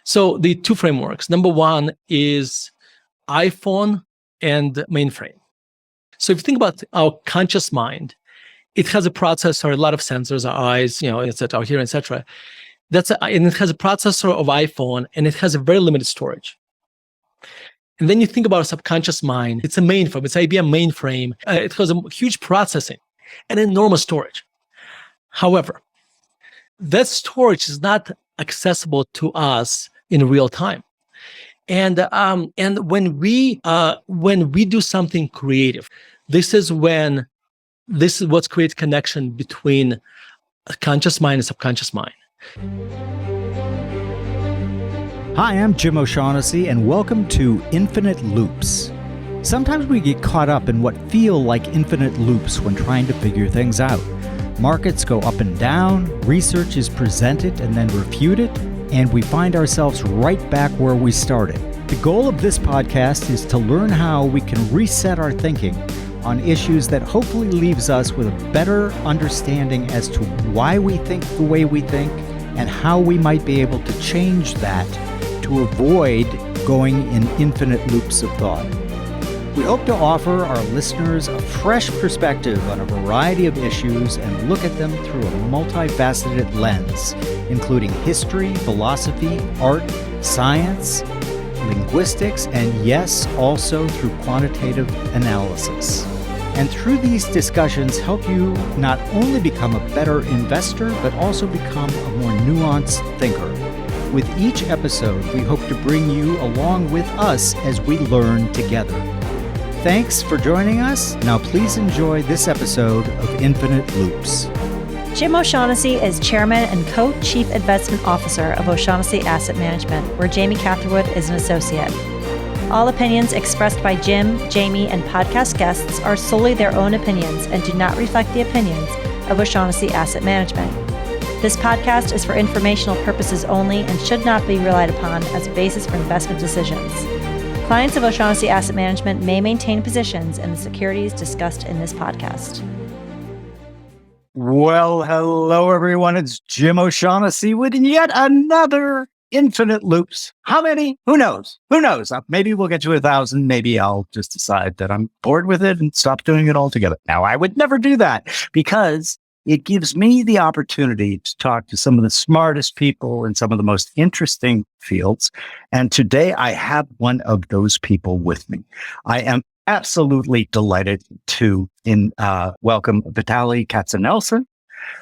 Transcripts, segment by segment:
So the two frameworks. Number one is iPhone and mainframe. So if you think about our conscious mind, it has a processor, a lot of sensors, our eyes, our hearing, etc. And it has a processor of iPhone, and it has a very limited storage. And then you think about a subconscious mind. It's a mainframe. It's IBM mainframe. It has a huge processing and enormous storage. However, that storage is not accessible to us in real time. And when we do something creative, this is what creates connection between a conscious mind and subconscious mind. Hi, I'm Jim O'Shaughnessy, and welcome to Infinite Loops. Sometimes we get caught up in what feel like infinite loops when trying to figure things out. Markets go up and down, research is presented and then refuted, and we find ourselves right back where we started. The goal of this podcast is to learn how we can reset our thinking on issues that hopefully leaves us with a better understanding as to why we think the way we think and how we might be able to change that to avoid going in infinite loops of thought. We hope to offer our listeners a fresh perspective on a variety of issues and look at them through a multifaceted lens, including history, philosophy, art, science, linguistics, and yes, also through quantitative analysis. And through these discussions, help you not only become a better investor, but also become a more nuanced thinker. With each episode, we hope to bring you along with us as we learn together. Thanks for joining us. Now please enjoy this episode of Infinite Loops. Jim O'Shaughnessy is Chairman and Co-Chief Investment Officer of O'Shaughnessy Asset Management, where Jamie Catherwood is an associate. All opinions expressed by Jim, Jamie, and podcast guests are solely their own opinions and do not reflect the opinions of O'Shaughnessy Asset Management. This podcast is for informational purposes only and should not be relied upon as a basis for investment decisions. Clients of O'Shaughnessy Asset Management may maintain positions in the securities discussed in this podcast. Well, hello, everyone. It's Jim O'Shaughnessy with yet another Infinite Loops. How many? Who knows? Who knows? Maybe we'll get to 1,000. Maybe I'll just decide that I'm bored with it and stop doing it altogether. Now, I would never do that because it gives me the opportunity to talk to some of the smartest people in some of the most interesting fields. And today I have one of those people with me. I am absolutely delighted to welcome Vitaliy Katsenelson,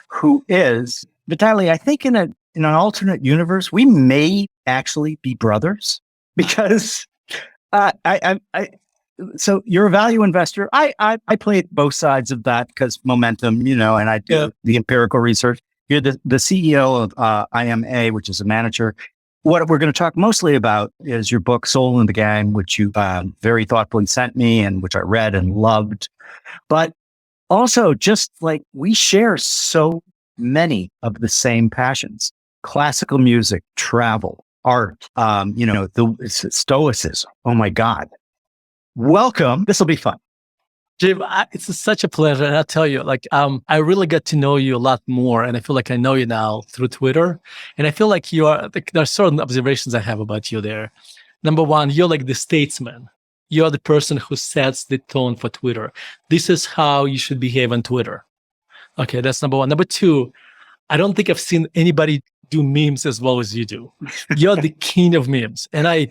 who is Vitaliy. I think in an alternate universe, we may actually be brothers because so you're a value investor. I played both sides of that because momentum, and I do the empirical research. You're the CEO of IMA, which is a manager. What we're going to talk mostly about is your book, Soul in the Game, which you very thoughtfully sent me and which I read and loved. But also just like we share so many of the same passions: classical music, travel, art, the stoicism. Oh my God. Welcome. This will be fun. Jim, it's such a pleasure. And I'll tell you, I really got to know you a lot more. And I feel like I know you now through Twitter. And I feel like there are certain observations I have about you there. Number one, you're like the statesman. You're the person who sets the tone for Twitter. This is how you should behave on Twitter. Okay, that's number one. Number two, I don't think I've seen anybody do memes as well as you do. You're the king of memes. And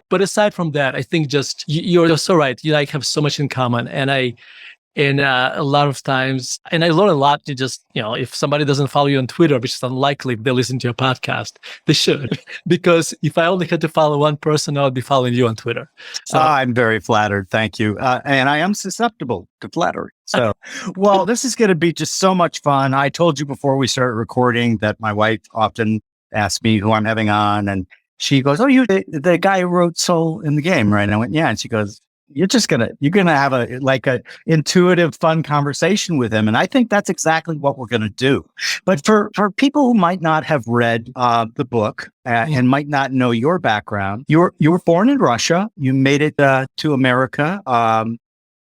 but aside from that, I think just you're so right. You have so much in common. And a lot of times, and I learn a lot to just, if somebody doesn't follow you on Twitter, which is unlikely if they listen to your podcast, they should. Because if I only had to follow one person, I would be following you on Twitter. So, I'm very flattered. Thank you. And I am susceptible to flattery. So, well, this is going to be just so much fun. I told you before we started recording that my wife often asks me who I'm having on. And she goes, "Oh, you the guy who wrote Soul in the Game, right?" And I went, "Yeah." And she goes, you're going to have a intuitive, fun conversation with him. And I think that's exactly what we're going to do. But for people who might not have read the book and might not know your background, you were born in Russia. You made it to America.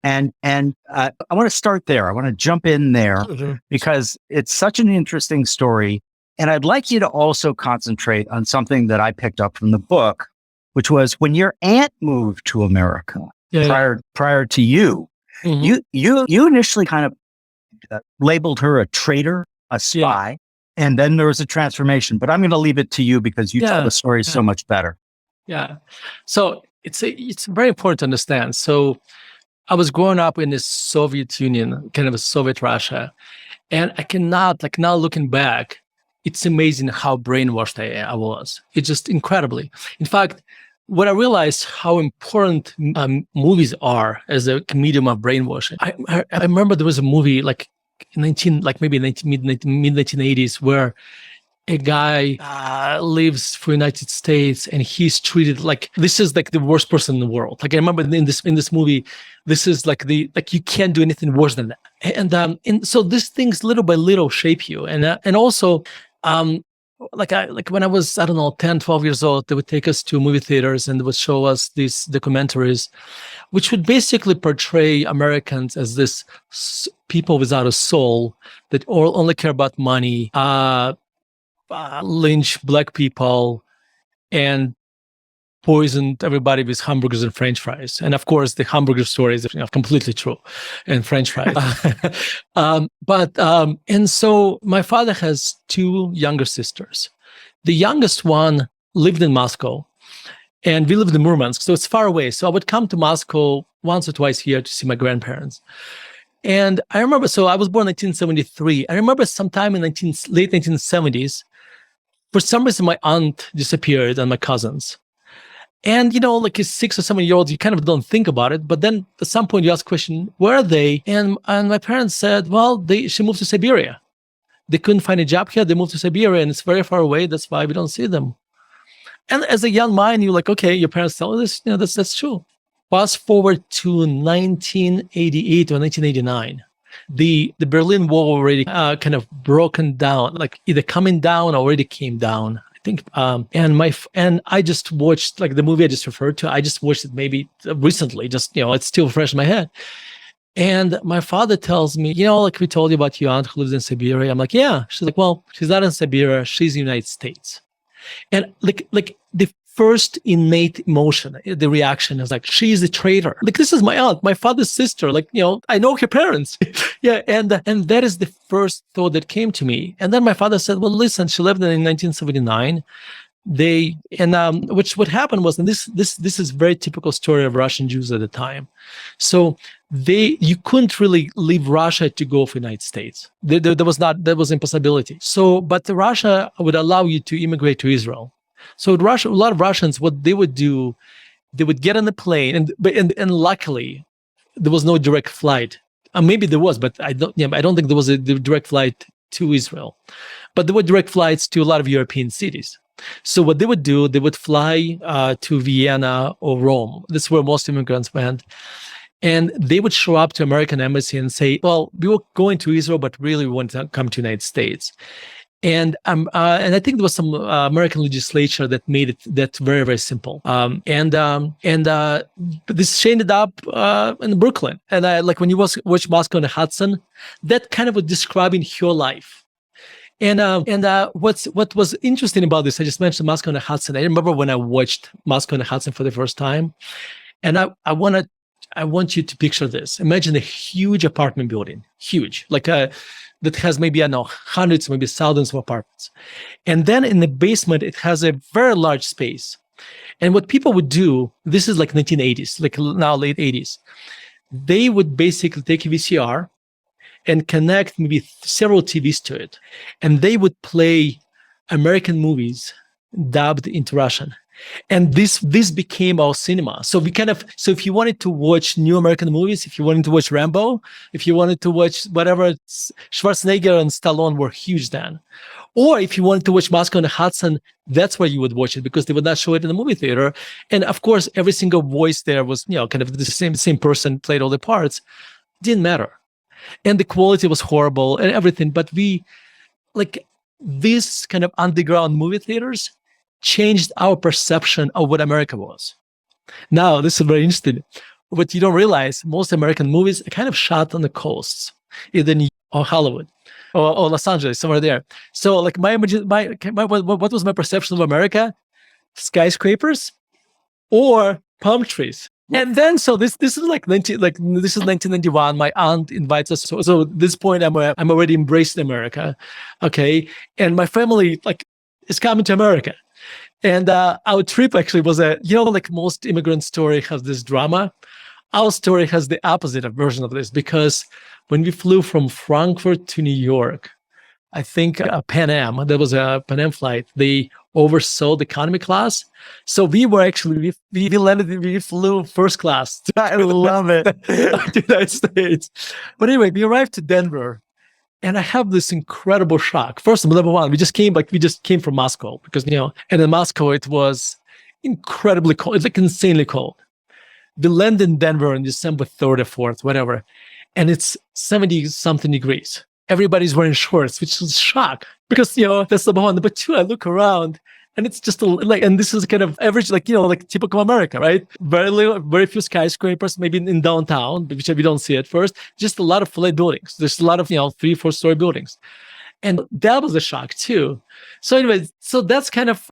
And I want to start there. I want to jump in there because it's such an interesting story. And I'd like you to also concentrate on something that I picked up from the book, which was when your aunt moved to America prior to you, you initially kind of labeled her a traitor, a spy, and then there was a transformation. But I'm going to leave it to you because you tell the story so much better. Yeah. So it's very important to understand. So I was growing up in the Soviet Union, kind of a Soviet Russia, and I cannot, like now looking back, it's amazing how brainwashed I was. It's just incredibly. In fact, when I realized how important movies are as a medium of brainwashing, I remember there was a movie like mid 1980s where a guy lives for United States and he's treated like this is like the worst person in the world. Like I remember in this movie, this is like you can't do anything worse than that. And so these things little by little shape you. And also like when I was, I don't know, 10, 12 years old, they would take us to movie theaters and they would show us these documentaries, which would basically portray Americans as this people without a soul that only care about money, lynch black people, and poisoned everybody with hamburgers and French fries. And of course, the hamburger story is completely true, and French fries. And so my father has two younger sisters. The youngest one lived in Moscow, and we lived in Murmansk, so it's far away. So I would come to Moscow once or twice a year to see my grandparents. And I remember, so I was born in 1973. I remember sometime in late 1970s, for some reason, my aunt disappeared and my cousins. And, like a 6 or 7-year-old, you kind of don't think about it. But then at some point you ask the question, where are they? And my parents said, well, she moved to Siberia. They couldn't find a job here. They moved to Siberia and it's very far away. That's why we don't see them. And as a young mind, you're like, okay, your parents tell you this, that's true. Fast forward to 1988 or 1989. The Berlin Wall already kind of broken down, like either coming down or already came down. And I just watched like the movie I just referred to. I just watched it maybe recently, just, it's still fresh in my head. And my father tells me, like we told you about your aunt who lives in Siberia. I'm like, yeah. She's like, well, she's not in Siberia. She's in the United States. And like the first innate emotion, the reaction is like, she's a traitor. Like, this is my aunt, my father's sister. Like, I know her parents. Yeah. And that is the first thought that came to me. And then my father said, well, listen, she lived in 1979. What happened was, and this is very typical story of Russian Jews at the time. So you couldn't really leave Russia to go for the United States. There was impossibility. So, but Russia would allow you to immigrate to Israel. So Russia, a lot of Russians, what they would do, they would get on the plane, and luckily there was no direct flight. Maybe there was, but I don't think there was a direct flight to Israel. But there were direct flights to a lot of European cities. So what they would do, they would fly to Vienna or Rome. This is where most immigrants went. And they would show up to American embassy and say, well, we were going to Israel, but really we want to come to the United States. And I think there was some American legislature that made that very, very simple. This ended up in Brooklyn. And like when you watch Moscow on the Hudson, that kind of was describing her life. And what was interesting about this, I just mentioned Moscow on the Hudson. I remember when I watched Moscow on the Hudson for the first time, and I want you to picture this. Imagine a huge apartment building, huge, like that has maybe, I don't know, hundreds, maybe thousands of apartments. And then in the basement, it has a very large space. And what people would do, this is like 1980s, like now late 80s, they would basically take a VCR and connect maybe several TVs to it. And they would play American movies dubbed into Russian. And this became our cinema. So if you wanted to watch new American movies, if you wanted to watch Rambo, if you wanted to watch whatever, Schwarzenegger and Stallone were huge then. Or if you wanted to watch Moscow on the Hudson, that's where you would watch it because they would not show it in the movie theater. And of course, every single voice there was, kind of the same person played all the parts. Didn't matter. And the quality was horrible and everything. But this kind of underground movie theaters changed our perception of what America was. Now, this is very interesting. What you don't realize, most American movies are kind of shot on the coasts, either New York or Hollywood. or Los Angeles, somewhere there. So like what was my perception of America? Skyscrapers or palm trees. And then, so this is like this is 1991. My aunt invites us. So at this point, I'm already embraced America, okay. And my family is coming to America, and our trip actually was like most immigrant story has this drama. Our story has the opposite version of this, because when we flew from Frankfurt to New York, I think Pan Am, there was a Pan Am flight, they oversold economy class. So we flew first class. I love it. To the United States. But anyway, we arrived to Denver, and I have this incredible shock. First of all, number one, we just came from Moscow, because, and in Moscow, it was incredibly cold. It's like insanely cold. We landed in Denver on December 3rd or 4th, whatever, and it's 70 something degrees. Everybody's wearing shorts, which is a shock, because, that's number one. Number two, I look around, and it's just and this is kind of average, like typical America, right? Very few skyscrapers, maybe in downtown, which we don't see at first. Just a lot of flat buildings. There's a lot of 3-4 story buildings, and that was a shock too. So anyway, so that's kind of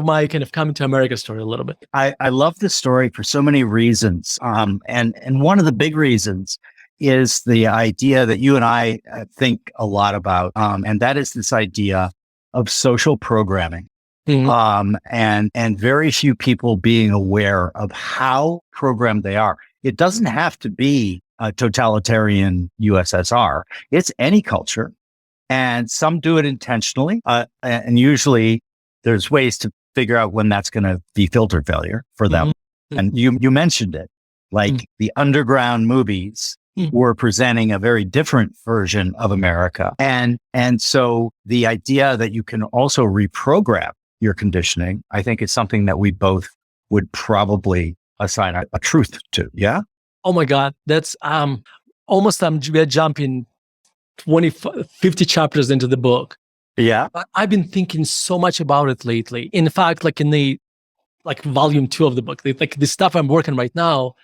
my kind of coming to America story a little bit. I love this story for so many reasons, and one of the big reasons is the idea that you and I think a lot about, and that is this idea of social programming. Mm-hmm. And very few people being aware of how programmed they are. It doesn't have to be a totalitarian USSR. It's any culture, and some do it intentionally. And usually there's ways to figure out when that's going to be filter failure for them. Mm-hmm. And you mentioned it, like the underground movies were presenting a very different version of America. And so the idea that you can also reprogram your conditioning, I think, is something that we both would probably assign a truth to. Yeah. Oh my God. That's almost we're jumping 50 chapters into the book. Yeah. But I've been thinking so much about it lately. In fact, like in the volume 2 of the book, like the stuff I'm working right now,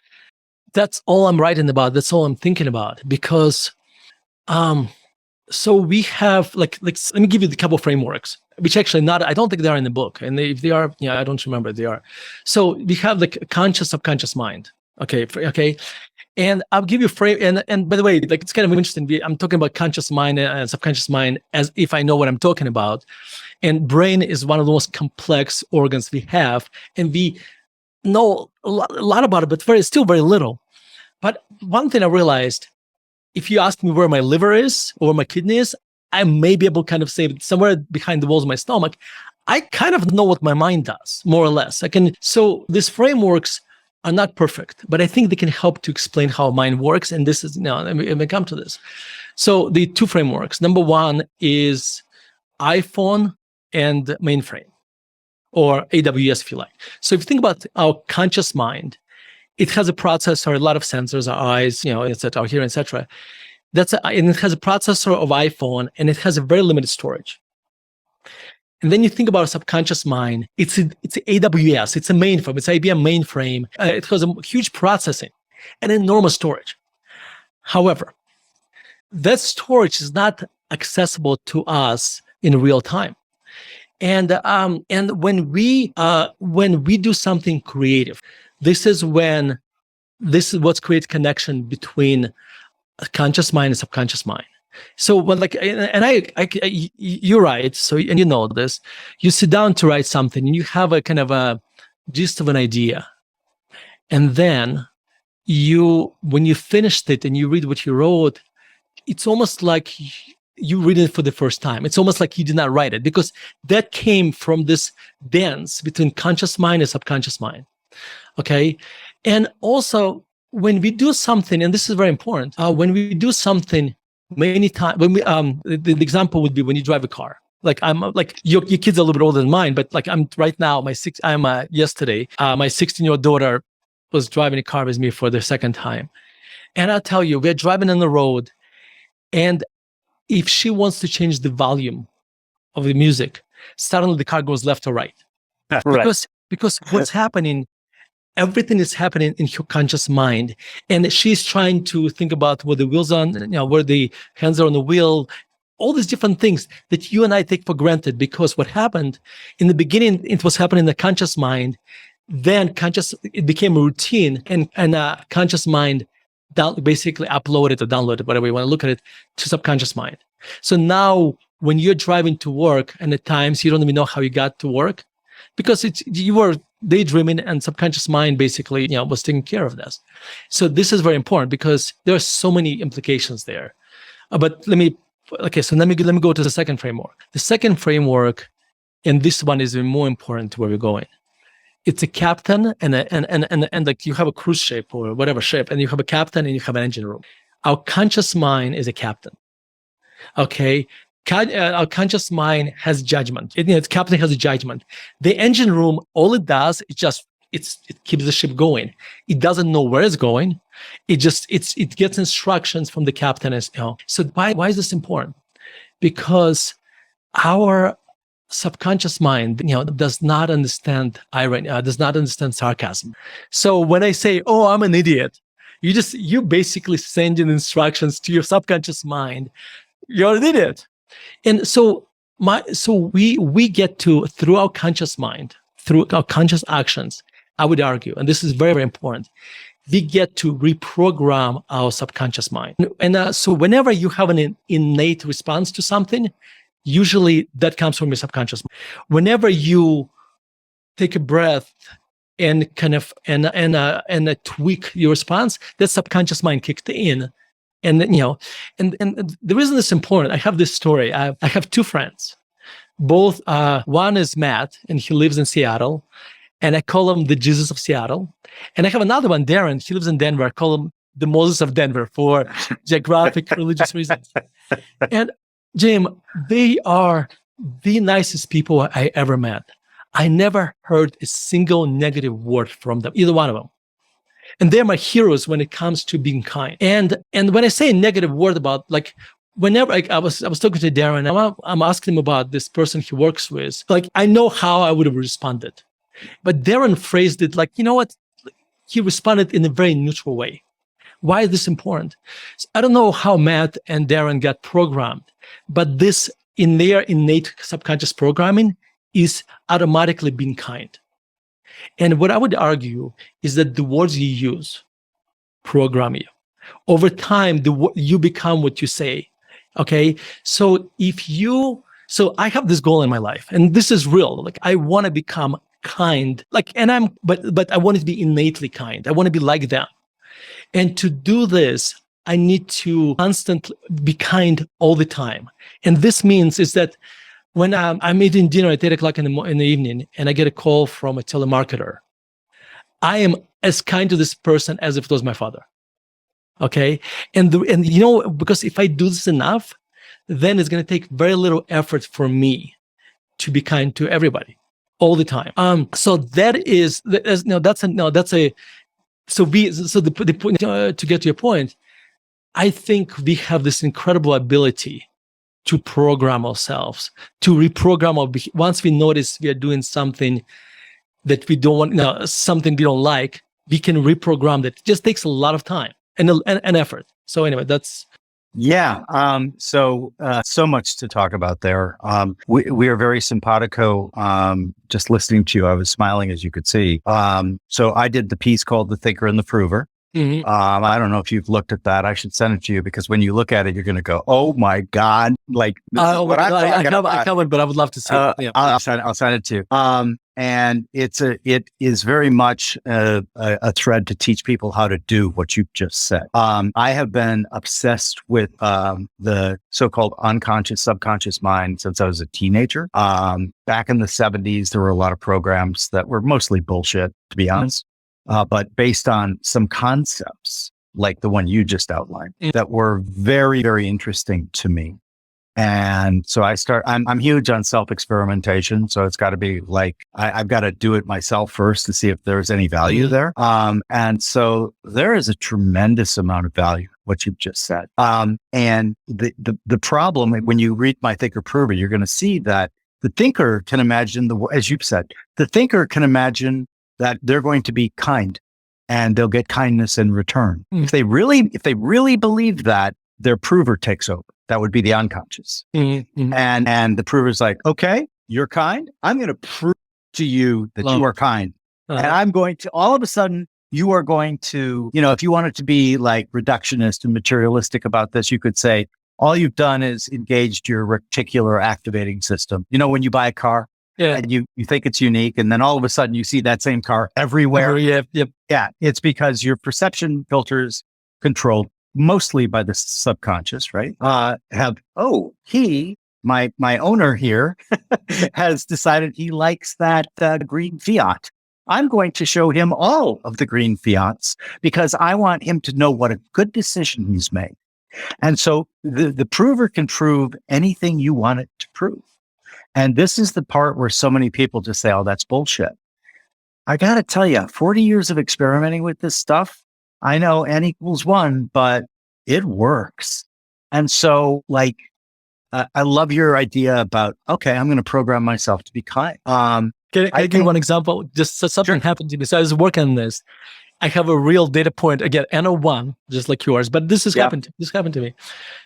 that's all I'm writing about. That's all I'm thinking about, because so we have let me give you a couple of frameworks, which actually I don't think they are in the book. And if they are, I don't remember if they are. So we have conscious, subconscious mind. Okay. And I'll give you a frame. And by the way, it's kind of interesting. I'm talking about conscious mind and subconscious mind as if I know what I'm talking about. And brain is one of the most complex organs we have. And we know a lot about it, but still very little. But one thing I realized, if you ask me where my liver is or where my kidney is, I may be able to kind of say somewhere behind the walls of my stomach. I kind of know what my mind does, more or less. So these frameworks are not perfect, but I think they can help to explain how mind works. And this is, let me come to this. So the 2 frameworks. Number 1 is iPhone and mainframe, or AWS, if you like. So if you think about our conscious mind, it has a processor, a lot of sensors, our eyes, our hearing, etc. And it has a processor of iPhone, and it has a very limited storage. And then you think about a subconscious mind. It's AWS. It's a mainframe. It's IBM mainframe. It has a huge processing and enormous storage. However, that storage is not accessible to us in real time. And when we do something creative, this is what creates connection between a conscious mind and subconscious mind. So when you're right. So, and you know this, you sit down to write something and you have a kind of a gist of an idea. And then when you finished it and you read what you wrote, it's almost like you read it for the first time. It's almost like you did not write it, because that came from this dance between conscious mind and subconscious mind. Okay. And also when we do something, and this is very important, when we do something many times, when we, the example would be when you drive a car. Your kids are a little bit older than mine, but I'm right now, yesterday, my 16-year-old daughter was driving a car with me for the second time. And I'll tell you, we're driving on the road, and if she wants to change the volume of the music, suddenly the car goes left or right. Right. Because what's happening, everything is happening in her conscious mind. And she's trying to think about where the wheels on, where the hands are on the wheel, all these different things that you and I take for granted, because what happened in the beginning, it was happening in the conscious mind. Then it became a routine, and conscious mind basically uploaded or downloaded, whatever you want to look at it, to subconscious mind. So now when you're driving to work, and at times you don't even know how you got to work, because you were daydreaming, and subconscious mind basically, was taking care of this. So this is very important, because there are so many implications there. But let me go to the second framework. The second framework, and this one is even more important to where we're going. It's a captain and like you have a cruise ship or whatever ship, and you have a captain and you have an engine room. Our conscious mind is a captain. Okay. Our conscious mind has judgment. The captain has a judgment. The engine room, all it does is it keeps the ship going. It doesn't know where it's going. It gets instructions from the captain. So why is this important? Because our subconscious mind, does not understand irony, does not understand sarcasm. So when I say, "Oh, I'm an idiot," you basically sending instructions to your subconscious mind. You're an idiot. And so we get to, through our conscious mind, through our conscious actions, I would argue, and this is very, very important, we get to reprogram our subconscious mind. And so whenever you have an innate response to something, usually that comes from your subconscious mind. Whenever you take a breath and kind of and tweak your response, that subconscious mind kicked in. And and the reason it's important, I have this story. I have two friends. Both one is Matt, and he lives in Seattle, and I call him the Jesus of Seattle. And I have another one, Darren. He lives in Denver. I call him the Moses of Denver for geographic, religious reasons. And Jim, they are the nicest people I ever met. I never heard a single negative word from them, either one of them. And they're my heroes when it comes to being kind. And when I say a negative word about, like, whenever I was talking to Darren, I'm asking him about this person he works with. Like, I know how I would have responded, but Darren phrased it like, you know what? He responded in a very neutral way. Why is this important? So I don't know how Matt and Darren got programmed, but this, in their innate subconscious programming, is automatically being kind. And what I would argue is that the words you use program you. Over time, you become what you say. Okay. So I have this goal in my life, and this is real. Like, I want to become kind, but I want to be innately kind. I want to be like them. And to do this, I need to constantly be kind all the time. And this means is that when I'm eating dinner at 8:00 in the evening and I get a call from a telemarketer, I am as kind to this person as if it was my father. Okay. And because if I do this enough, then it's going to take very little effort for me to be kind to everybody all the time. So the point, to get to your point, I think we have this incredible ability to program ourselves, to reprogram once we notice we are doing something that we don't want, something we don't like, we can reprogram that. It just takes a lot of time and effort. So anyway, that's. Yeah. So much to talk about there. We are very simpatico. Just listening to you, I was smiling, as you could see. So I did the piece called The Thinker and the Prover. Mm-hmm. I don't know if you've looked at that. I should send it to you, because when you look at it, you're going to go, "Oh my God!" Like, I haven't, but I would love to see it. Yeah. I'll send it to you. And it is very much a thread to teach people how to do what you just said. I have been obsessed with the so-called unconscious, subconscious mind since I was a teenager. Back in the 70s, there were a lot of programs that were mostly bullshit, to be honest. But based on some concepts like the one you just outlined that were very, very interesting to me. And so I'm huge on self-experimentation. So it's got to be like, I've got to do it myself first to see if there's any value there. And so there is a tremendous amount of value, what you've just said. And the problem, when you read My Thinker Prover, you're going to see that the thinker can imagine as you've said, the thinker can imagine that they're going to be kind and they'll get kindness in return. If they really believe that, their prover takes over. That would be the unconscious. Mm-hmm. And the prover's like, okay, you're kind. I'm going to prove to you that you are kind. And I'm going to, all of a sudden, you are going to, if you wanted to be like reductionist and materialistic about this, you could say, all you've done is engaged your reticular activating system. When you buy a car and you think it's unique, and then all of a sudden you see that same car everywhere. Yep. Yeah. It's because your perception filters, controlled mostly by the subconscious, right? My owner here has decided he likes that green Fiat. I'm going to show him all of the green Fiats because I want him to know what a good decision he's made. And so the prover can prove anything you want it to prove. And this is the part where so many people just say, oh, that's bullshit. I got to tell you, 40 years of experimenting with this stuff, I know N equals 1, but it works. And so I love your idea about, okay, I'm going to program myself to be kind. Can I give you one example? Just something happened to me. So I was working on this. I have a real data point, again, N01, just like yours, but this happened to me.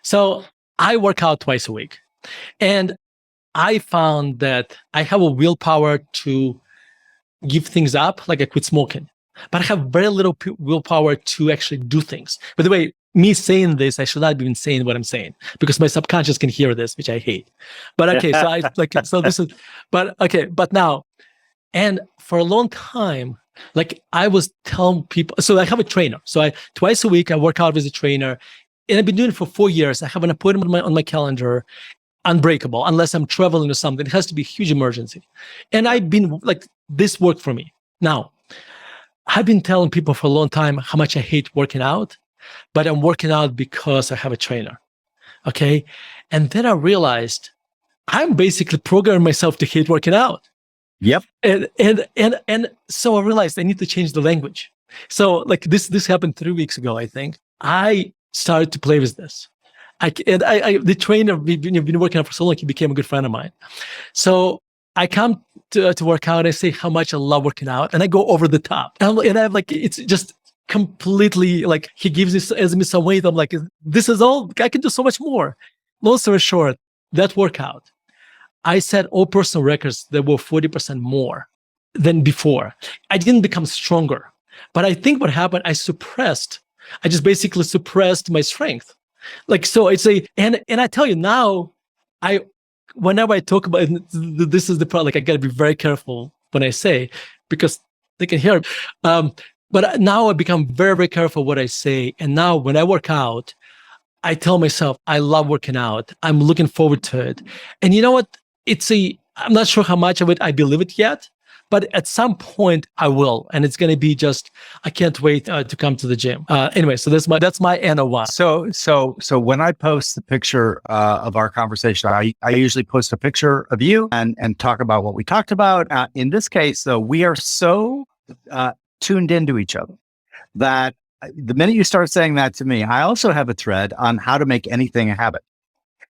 So I work out twice a week, and I found that I have a willpower to give things up, like I quit smoking, but I have very little willpower to actually do things. By the way, me saying this, I should not be even saying what I'm saying because my subconscious can hear this, which I hate. But okay, but now, and for a long time, I was telling people, so I have a trainer. So twice a week, I work out with a trainer, and I've been doing it for 4 years. I have an appointment on my calendar, unbreakable, unless I'm traveling or something. It has to be a huge emergency. And I've been this worked for me. Now, I've been telling people for a long time how much I hate working out, but I'm working out because I have a trainer. Okay. And then I realized I'm basically programming myself to hate working out. Yep. And so I realized I need to change the language. So this happened 3 weeks ago, I think. I started to play with this. The trainer, we've been working out for so long, he became a good friend of mine. So I come to work out, I say how much I love working out, and I go over the top. And I'm it's just completely he gives me some weight. I'm like, this is all, I can do so much more. Long story short, that workout, I set all personal records that were 40% more than before. I didn't become stronger, but I think what happened, I just basically suppressed my strength. So I'd say, and I tell you now, whenever I talk about it, this is the problem. I got to be very careful when I say, because they can hear. But now I become very, very careful what I say. And now when I work out, I tell myself, I love working out. I'm looking forward to it. And you know what? I'm not sure how much of it I believe it yet, but at some point I will. And it's going to be I can't wait to come to the gym. Anyway, so that's my N01. So when I post the picture of our conversation, I usually post a picture of you and talk about what we talked about. In this case, though, we are so tuned into each other that the minute you start saying that to me, I also have a thread on how to make anything a habit.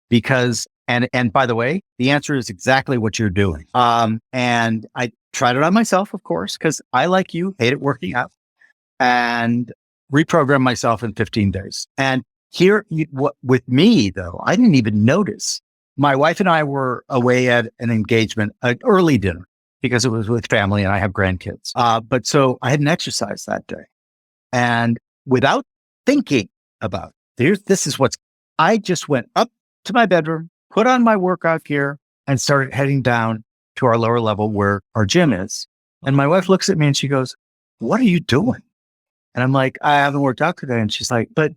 Because, and by the way, the answer is exactly what you're doing. And I tried it on myself, of course, because I, like you, hated working out, and reprogrammed myself in 15 days. And with me, though, I didn't even notice. My wife and I were away at an engagement, an early dinner, because it was with family and I have grandkids. But so I hadn't exercised that day. And without thinking about I just went up to my bedroom, put on my workout gear, and started heading down to our lower level where our gym is. And my wife looks at me and she goes, "What are you doing?" And I'm like, "I haven't worked out today." And she's like, "But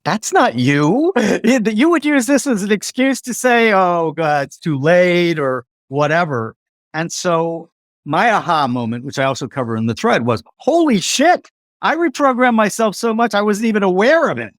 that's not you. You would use this as an excuse to say, oh God, it's too late or whatever." And so my aha moment, which I also cover in the thread, was, holy shit, I reprogrammed myself so much I wasn't even aware of it.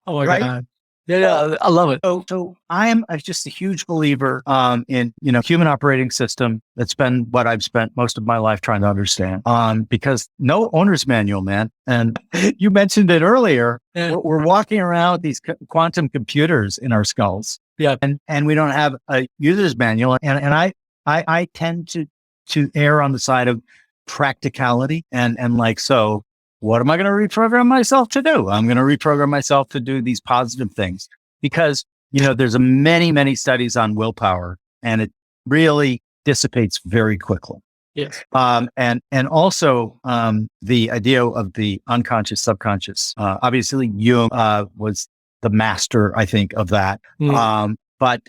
Oh my God. Yeah, I love it. So I am just a huge believer in human operating system. That's been what I've spent most of my life trying to understand. Because no owner's manual, man. And you mentioned it earlier. Yeah. We're walking around with these quantum computers in our skulls. Yeah, and we don't have a user's manual. And I tend to err on the side of practicality and so. what am I going to reprogram myself to do? I'm going to reprogram myself to do these positive things because, there's many, many studies on willpower and it really dissipates very quickly. Yes. And also, the idea of the unconscious, subconscious, obviously Jung, was the master, I think, of that. But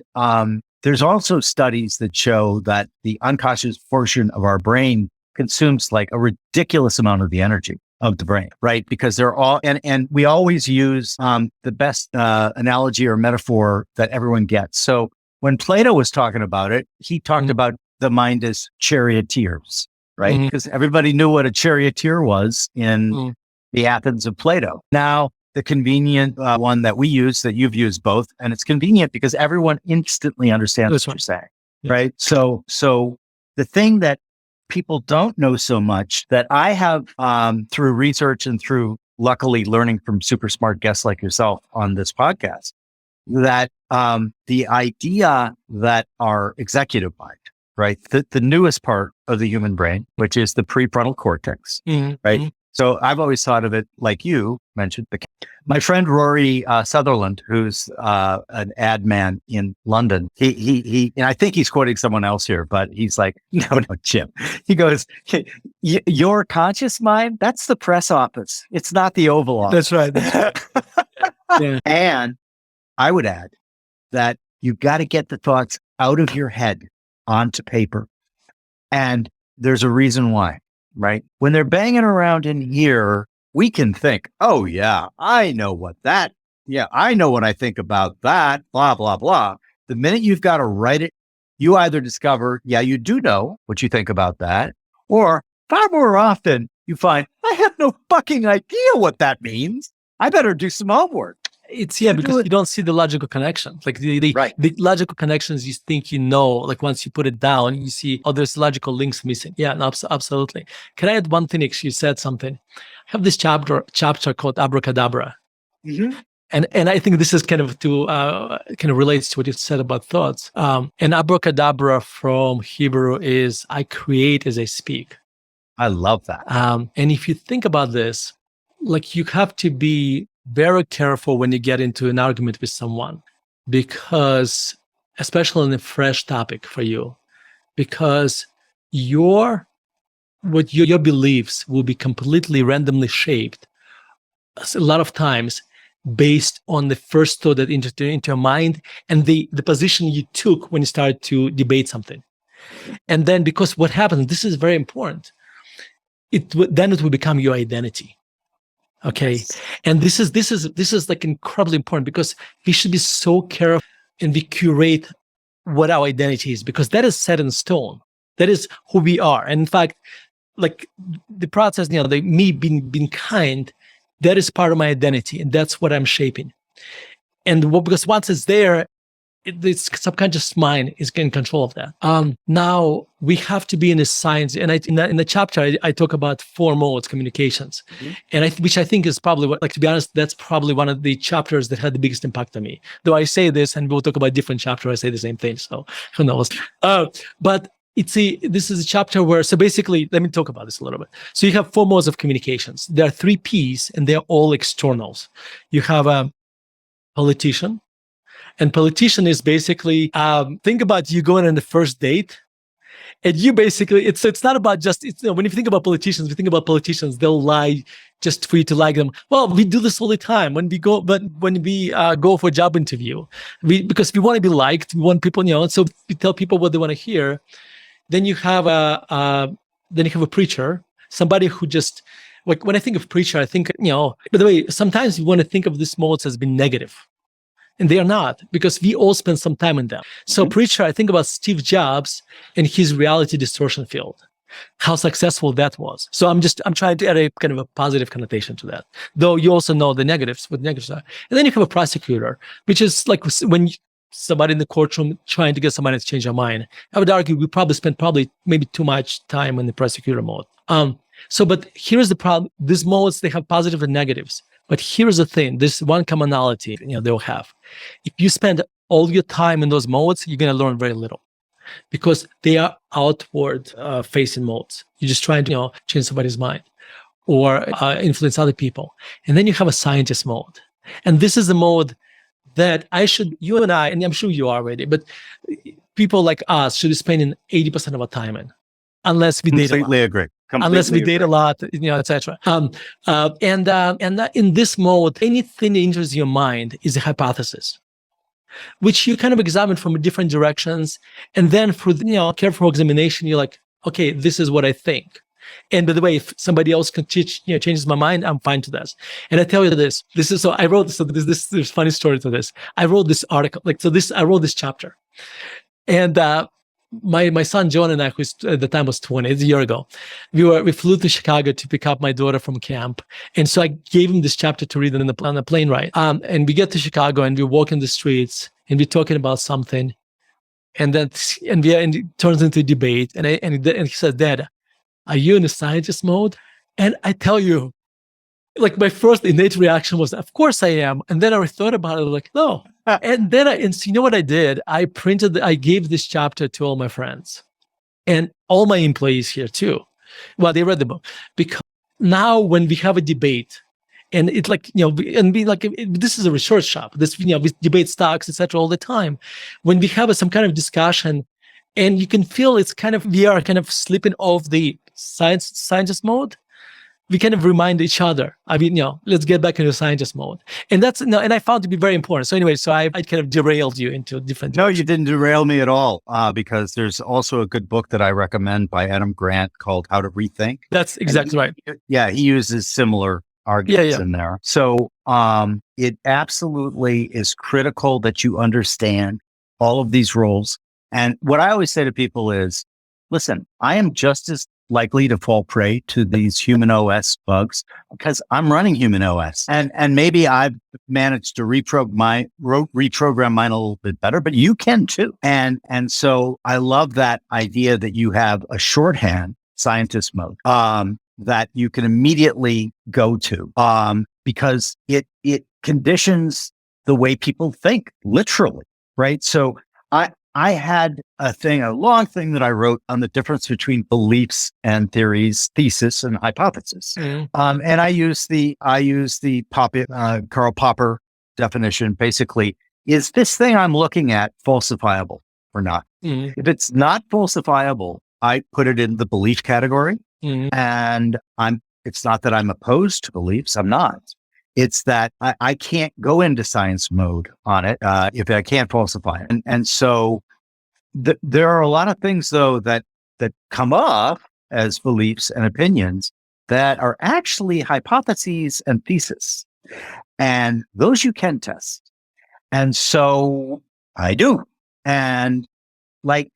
there's also studies that show that the unconscious portion of our brain consumes like a ridiculous amount of the energy of the brain, right? Because they're all, and we always use the best analogy or metaphor that everyone gets. So when Plato was talking about it, he talked about the mind as charioteers, right? Because everybody knew what a charioteer was in the Athens of Plato. Now, the convenient one that we use, that you've used both, and it's convenient because everyone instantly understands what you're saying, right? So the thing that people don't know so much that I have through research and through luckily learning from super smart guests like yourself on this podcast, that the idea that our executive mind, right, the newest part of the human brain, which is the prefrontal cortex, right? So I've always thought of it like you mentioned. My friend Rory Sutherland, who's an ad man in London, he, and I think he's quoting someone else here, but he's like, no, Jim. He goes, your conscious mind, that's the press office. It's not the Oval Office. That's right. Yeah. And I would add that you've got to get the thoughts out of your head onto paper. And there's a reason why. Right? When they're banging around in here, we can think, oh yeah, I know what I think about that, blah, blah, blah. The minute you've got to write it, you either discover, yeah, you do know what you think about that, or far more often you find, I have no fucking idea what that means. I better do some homework. It's because you don't see the logical connections. Like the logical connections you think like once you put it down, you see, oh, there's logical links missing. Yeah, no, absolutely. Can I add one thing? You said something. I have this chapter called Abracadabra. And I think this is kind of relates to what you said about thoughts. And Abracadabra from Hebrew is I create as I speak. I love that. And if you think about this, like you have to be very careful when you get into an argument with someone, because especially in a fresh topic for you, because your beliefs will be completely randomly shaped a lot of times based on the first thought that entered into your mind and the position you took when you started to debate something. And then because what happens, this is very important, then it will become your identity. Okay. And this is like incredibly important because we should be so careful and we curate what our identity is, because that is set in stone. That is who we are. And in fact, like the process, the me being kind, that is part of my identity. And that's what I'm shaping. And because once it's there, the subconscious mind is in control of that. Now we have to be in the science, and in the chapter I talk about 4 modes communications, and which I think is probably to be honest, that's probably one of the chapters that had the biggest impact on me. Though I say this, and we'll talk about different chapters, I say the same thing, so who knows? But this is a chapter where, so basically, let me talk about this a little bit. So you have 4 modes of communications. There are 3 P's, and they're all externals. You have a politician. And politician is basically, think about you going on the first date, and you basically, it's not about just, when you think about politicians, they'll lie just for you to like them. Well, we do this all the time when we go for a job interview, because we want to be liked, we want people, so we tell people what they want to hear. Then you have a preacher, somebody who just, like when I think of preacher, I think, by the way, sometimes you want to think of these modes as being negative. And they are not, because we all spend some time in them. So preacher, I think about Steve Jobs and his reality distortion field, how successful that was. So I'm trying to add a kind of a positive connotation to that. Though you also know the negatives, what negatives are. And then you have a prosecutor, which is like when somebody in the courtroom trying to get somebody to change their mind. I would argue we probably spend maybe too much time in the prosecutor mode. But here's the problem. These modes, they have positive and negatives. But here's the thing, this one commonality they'll have. If you spend all your time in those modes, you're going to learn very little, because they are outward facing modes. You're just trying to change somebody's mind. or influence other people. And then you have a scientist mode. And this is the mode that you and I, and I'm sure you are already, but people like us should be spending 80% of our time in, unless we date a lot. Completely agree. Unless we date a lot, etc. And in this mode, anything that enters your mind is a hypothesis, which you kind of examine from different directions. And then through careful examination, you're like, okay, this is what I think. And by the way, if somebody else can changes my mind, I'm fine to this. And I tell you this is, so I wrote this, so there's a funny story to this. I wrote this article, I wrote this chapter. And my son John and I, who at the time was 20, it's a year ago, we flew to Chicago to pick up my daughter from camp. And so I gave him this chapter to read on the plane ride. And we get to Chicago and we walk in the streets and we're talking about something. And it turns into a debate. And he said, "Dad, are you in the scientist mode?" And I tell you, like my first innate reaction was, of course I am. And then I thought about it, like, no. And so you know what I did? I gave this chapter to all my friends and all my employees here too. Well, they read the book, because now when we have a debate, and it's like, this is a research shop. We debate stocks, etc. all the time. When we have some kind of discussion, and you can feel we are kind of slipping off the scientist mode, we kind of remind each other, let's get back into scientist mode. And that's, and I found it to be very important. So anyway, I kind of derailed you into different. No, you didn't derail me at all, because there's also a good book that I recommend by Adam Grant called How to Rethink. That's exactly right. Yeah, he uses similar arguments in there. So it absolutely is critical that you understand all of these roles. And what I always say to people is, listen, I am just as likely to fall prey to these human OS bugs because I'm running human OS. And maybe I've managed to reprogram mine a little bit better, but you can too. And so I love that idea that you have a shorthand scientist mode that you can immediately go to because it conditions the way people think, literally, right? So I had a long thing that I wrote on the difference between beliefs and theories, thesis and hypothesis. And I use the Karl Popper definition. Basically, is this thing I'm looking at falsifiable or not? If it's not falsifiable, I put it in the belief category. And it's not that I'm opposed to beliefs. I'm not. It's that I can't go into science mode on it if I can't falsify it. And so there are a lot of things, though, that come up as beliefs and opinions that are actually hypotheses and theses. And those you can test. And so I do. And like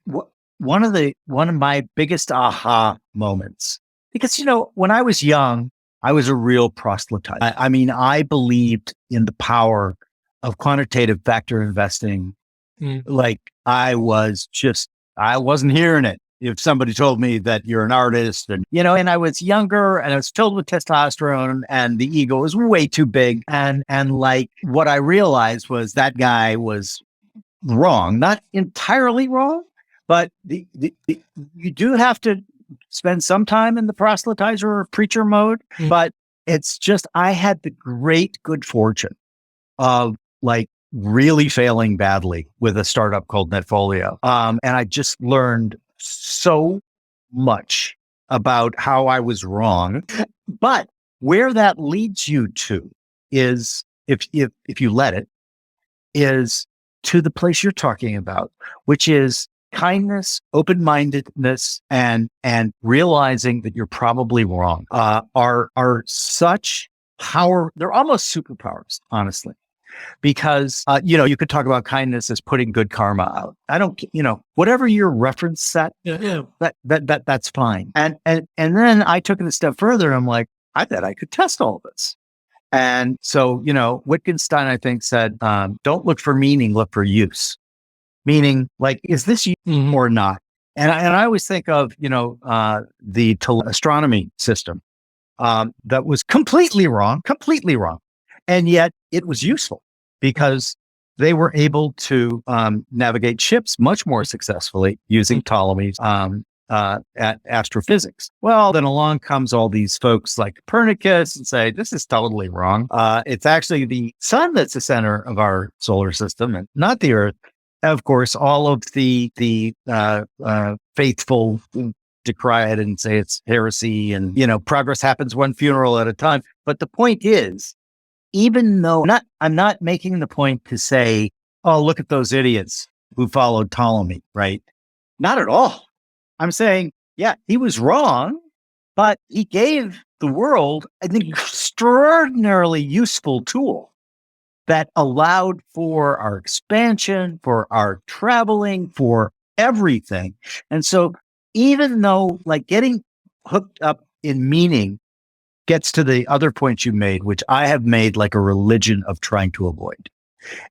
one of my biggest aha moments, because, when I was young, I was a real proselyte. I believed in the power of quantitative factor investing. Like I wasn't hearing it. If somebody told me that you're an artist and I was younger and I was filled with testosterone and the ego was way too big. And like what I realized was that guy was wrong, not entirely wrong, but you do have to spend some time in the proselytizer or preacher mode, but it's just, I had the great good fortune of like really failing badly with a startup called Netfolio. And I just learned so much about how I was wrong. But where that leads you to is, if you let it, is to the place you're talking about, which is kindness, open-mindedness, and realizing that you're probably wrong, are such power. They're almost superpowers, honestly, because, you could talk about kindness as putting good karma out. I don't, whatever your reference set, that's fine. And then I took it a step further. I'm like, I bet I could test all of this. And so, Wittgenstein, I think, said, don't look for meaning, look for use. Meaning, like, is this you or not? And I always think of, the astronomy system that was completely wrong. And yet it was useful because they were able to navigate ships much more successfully using Ptolemy's at astrophysics. Well, then along comes all these folks like Copernicus and say, this is totally wrong. It's actually the sun that's the center of our solar system and not the Earth. Of course, all of the faithful decry it and say it's heresy and, progress happens one funeral at a time. But the point is, even though I'm not making the point to say, oh, look at those idiots who followed Ptolemy, right? Not at all. I'm saying, yeah, he was wrong, but he gave the world an extraordinarily useful tool that allowed for our expansion, for our traveling, for everything. And so even though like getting hooked up in meaning gets to the other point you made, which I have made like a religion of trying to avoid.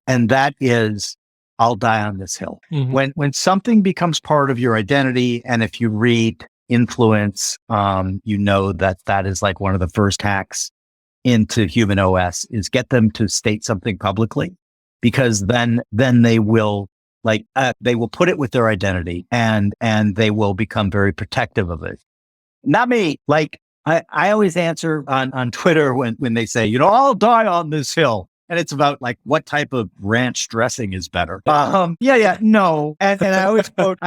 And that is, I'll die on this hill. Mm-hmm. When something becomes part of your identity, and if you read Influence, you know that is like one of the first hacks into human OS is get them to state something publicly, because then they will they will put it with their identity and they will become very protective of it. Not me. Like I always answer on Twitter when they say, I'll die on this hill. And it's about like what type of ranch dressing is better. No. And I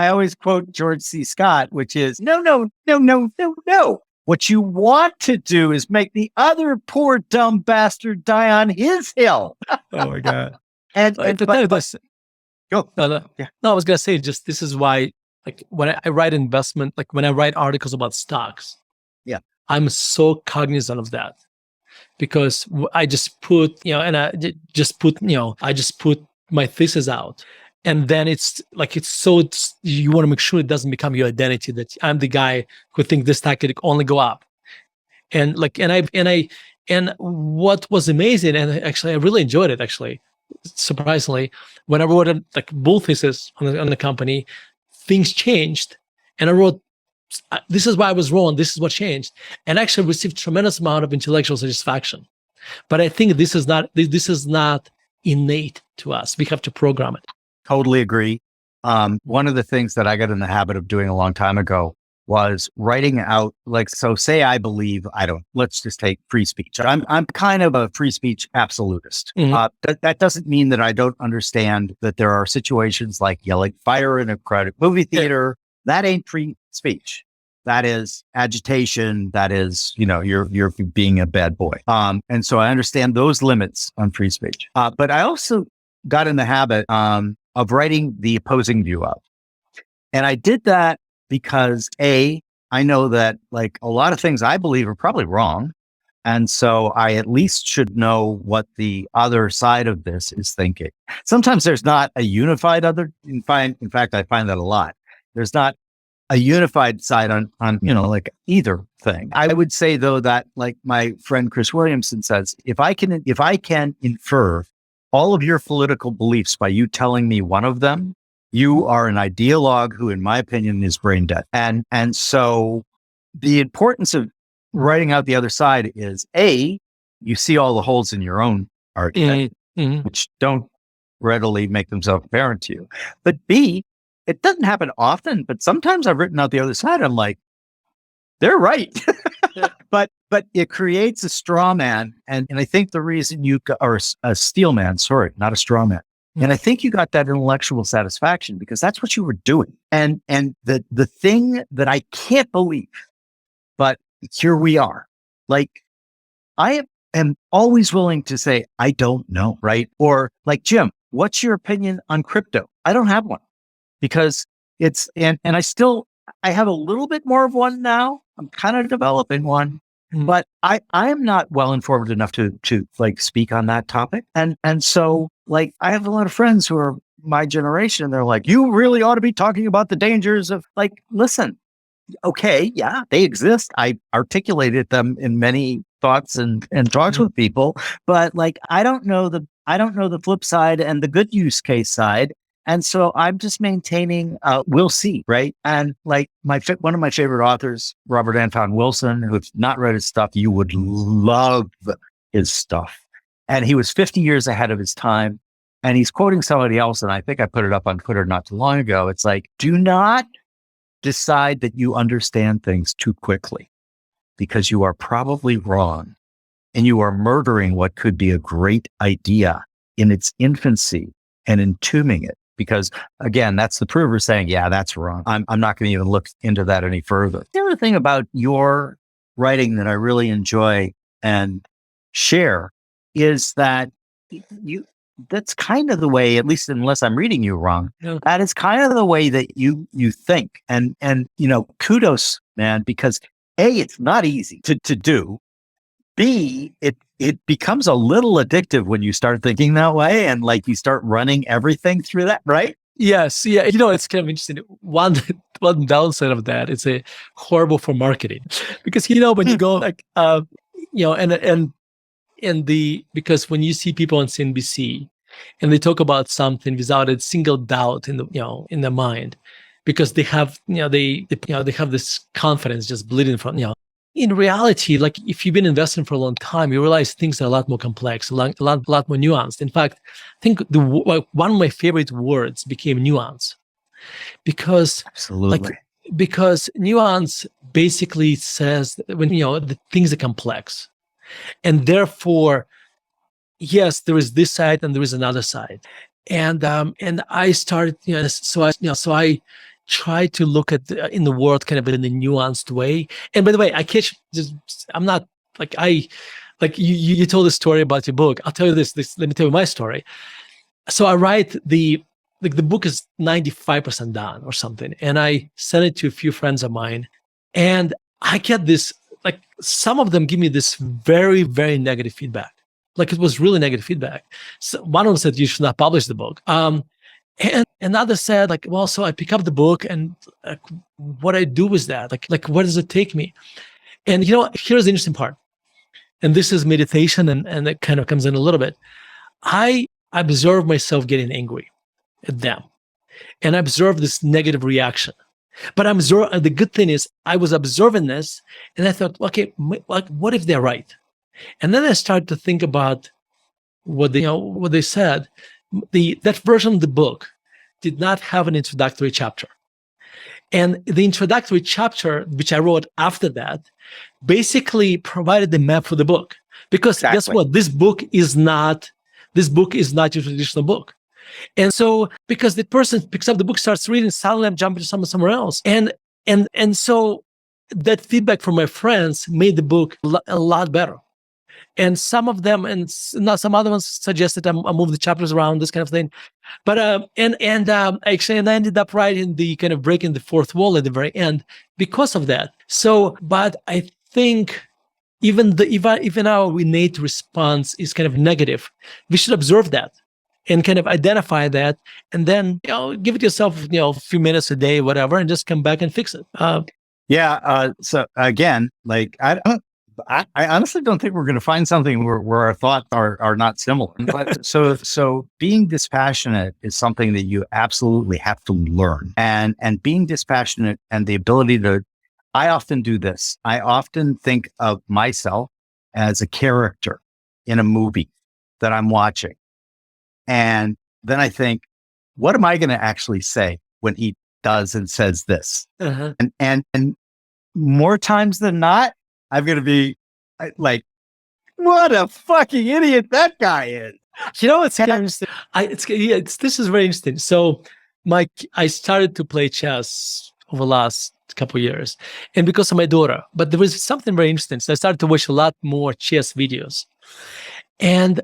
always quote George C. Scott, which is no. What you want to do is make the other poor dumb bastard die on his hill. Oh my God. Go. No, I was gonna say just this is why, like when I write investment, like when I write articles about stocks, I'm so cognizant of that. Because I just put, I just put my thesis out. And then you want to make sure it doesn't become your identity, that I'm the guy who thinks this stock could only go up. And what was amazing, and actually I really enjoyed it, actually, surprisingly, when I wrote a bull thesis on the company, things changed. And I wrote, this is why I was wrong. This is what changed, and actually received tremendous amount of intellectual satisfaction. But I think this is not innate to us. We have to program it. Totally agree. One of the things that I got in the habit of doing a long time ago was writing out, say I believe, let's just take free speech. I'm kind of a free speech absolutist. Mm-hmm. That doesn't mean that I don't understand that there are situations like yelling fire in a crowded movie theater. That ain't free speech. That is agitation. That is, you're being a bad boy. And so I understand those limits on free speech. But I also got in the habit of writing the opposing view up. And I did that because I know that a lot of things I believe are probably wrong. And so I at least should know what the other side of this is thinking. Sometimes there's not a unified other. In fact, I find that a lot. There's not a unified side on either thing. I would say though that my friend Chris Williamson says, if I can infer all of your political beliefs by you telling me one of them, you are an ideologue who, in my opinion, is brain dead. And so the importance of writing out the other side is you see all the holes in your own argument, mm-hmm. which don't readily make themselves apparent to you. But B, it doesn't happen often, but sometimes I've written out the other side. I'm like, they're right. But it creates a straw man. And I think the reason or a steel man, sorry, not a straw man. Mm-hmm. And I think you got that intellectual satisfaction because that's what you were doing. And the thing that I can't believe, but here we are. I am always willing to say, I don't know, right? Or Jim, what's your opinion on crypto? I don't have one. Because it's, and I have a little bit more of one now. I'm kind of developing one, but I am not well informed enough to speak on that topic. And so I have a lot of friends who are my generation and they're like, you really ought to be talking about the dangers of listen, okay, yeah, they exist. I articulated them in many thoughts and talks with people, but I don't know the flip side and the good use case side. And so I'm just maintaining, we'll see, right? And one of my favorite authors, Robert Anton Wilson, who's not read his stuff, you would love his stuff. And he was 50 years ahead of his time. And he's quoting somebody else. And I think I put it up on Twitter not too long ago. It's do not decide that you understand things too quickly because you are probably wrong and you are murdering what could be a great idea in its infancy and entombing it. Because again, that's the prover saying, yeah, that's wrong. I'm not going to even look into that any further. The other thing about your writing that I really enjoy and share is that that's kind of the way, at least unless I'm reading you wrong, that is kind of the way that you think. And kudos, man, because A, it's not easy to do. B, it becomes a little addictive when you start thinking that way and like you start running everything through that, right? Yes. Yeah. It's kind of interesting. One downside of that is a horrible for marketing because, when you go like, because when you see people on CNBC and they talk about something without a single doubt in their mind, because they have, they have this confidence just bleeding from, in reality, like if you've been investing for a long time, you realize things are a lot more complex, a lot more nuanced. In fact, I think one of my favorite words became nuance, because absolutely, because nuance basically says that when the things are complex, and therefore, yes, there is this side and there is another side, and I started, so I try to look at in the world kind of in a nuanced way. And by the way, I'm not like you told the story about your book. I'll tell you this. Let me tell you my story. So I write the book is 95% done or something, and I sent it to a few friends of mine, and I get this, like some of them give me this very, very negative feedback. Like it was really negative feedback. So one of them said, you should not publish the book. And another said, like, well, so I pick up the book and what I do with that, like, where does it take me? And, here's the interesting part. And this is meditation and it kind of comes in a little bit. I observe myself getting angry at them and I observe this negative reaction. But the good thing is I was observing this and I thought, okay, like, what if they're right? And then I started to think about what they said. That version of the book did not have an introductory chapter. And the introductory chapter, which I wrote after that, basically provided the map for the book. Because guess what? This book is not your traditional book. And so, because the person picks up the book, starts reading, suddenly I'm jumping to somewhere else. And so that feedback from my friends made the book a lot better. And some of them, and not some other ones, suggested I move the chapters around, this kind of thing. But actually, I ended up writing the kind of breaking the fourth wall at the very end because of that. So, but I think even our innate response is kind of negative. We should observe that and kind of identify that, and then give it yourself a few minutes a day, whatever, and just come back and fix it. So again, like I honestly don't think we're going to find something where our thoughts are not similar. But so being dispassionate is something that you absolutely have to learn. And being dispassionate and the ability to, I often do this. I often think of myself as a character in a movie that I'm watching. And then I think, what am I going to actually say when he does and says this? Uh-huh. And more times than not, I'm going to be like, what a fucking idiot that guy is. It's kind of interesting. This is very interesting. So I started to play chess over the last couple of years, and because of my daughter, but there was something very interesting. So I started to watch a lot more chess videos. And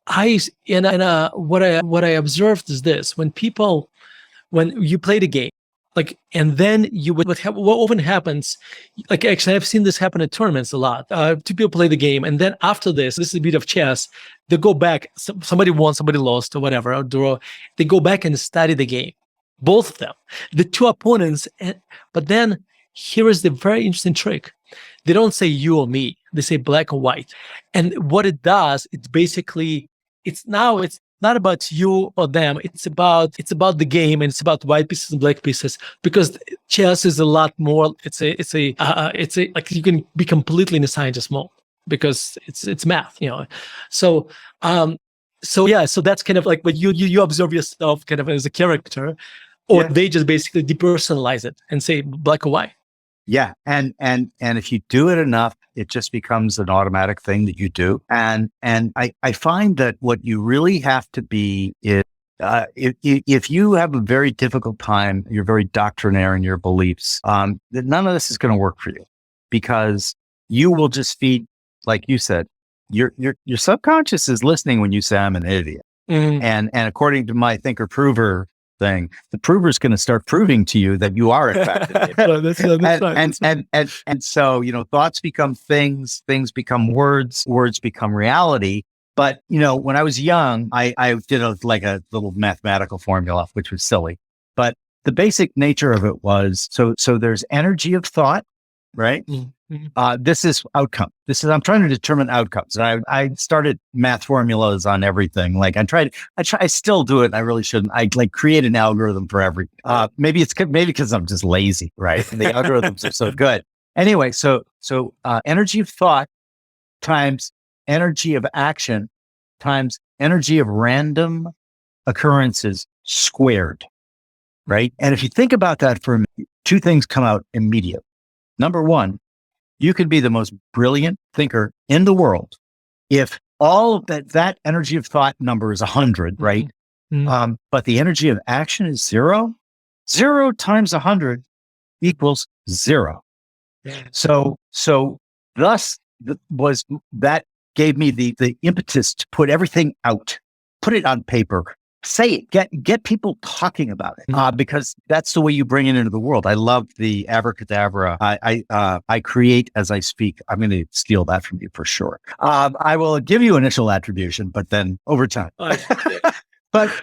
what I observed is this: when you play the game, like, and then what often happens, like, actually, I've seen this happen at tournaments a lot. Two people play the game, and then after this is a bit of chess. They go back. Somebody won, somebody lost, or whatever, or draw. They go back and study the game, both of them, the two opponents. But then here is the very interesting trick: they don't say you or me; they say black or white. And what it does, it's basically it's not about you or them. It's about the game, and it's about white pieces and black pieces, because chess is a lot more. It's like you can be completely in a scientist mode because it's math, So that's kind of like what you observe yourself kind of as a character. Or they just basically depersonalize it and say black or white. Yeah. And if you do it enough, it just becomes an automatic thing that you do. And I find that what you really have to be is, if you have a very difficult time, you're very doctrinaire in your beliefs, then none of this is going to work for you, because you will just feed, like you said, your subconscious is listening when you say I'm an idiot. And according to my thinker prover thing, the prover is going to start proving to you that you are in fact an idiot. And so, thoughts become things become words become reality. But, when I was young, I did a little mathematical formula, which was silly, but the basic nature of it was, so there's energy of thought, right? This is outcome. I'm trying to determine outcomes. And I started math formulas on everything. I still do it. And I really shouldn't. I create an algorithm for every, maybe because I'm just lazy, right? And the algorithms are so good. Anyway, so energy of thought times energy of action times energy of random occurrences squared, right? And if you think about that for a minute, two things come out immediately. Number one, you could be the most brilliant thinker in the world if all of that energy of thought number is 100, right? But the energy of action is 0. 0 times 100 equals 0. So thus that gave me the impetus to put everything out, put it on paper, say it, get people talking about it, because that's the way you bring it into the world. I love the Abracadabra. I create as I speak. I'm going to steal that from you for sure. I will give you initial attribution, but then over time. But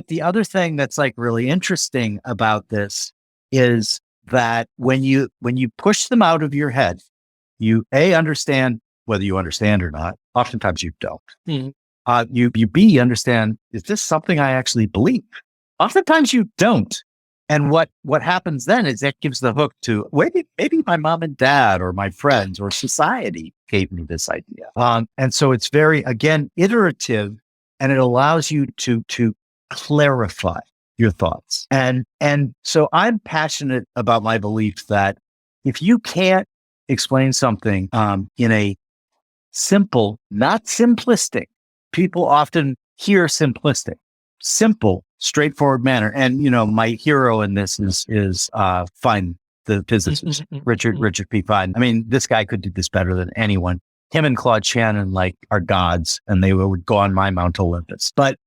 the other thing that's really interesting about this is that when you push them out of your head, you understand whether you understand or not. Oftentimes you don't. You B, understand, is this something I actually believe? Oftentimes you don't. And what happens then is that gives the hook to, maybe my mom and dad or my friends or society gave me this idea. And so it's very, again, iterative, and it allows you to clarify your thoughts. And so I'm passionate about my belief that if you can't explain something in a simple, not simplistic, people often hear simplistic, simple, straightforward manner. And, my hero in this is Fine, the physicist, Richard P. Fine. I mean, this guy could do this better than anyone. Him and Claude Shannon are gods, and they would go on my Mount Olympus. But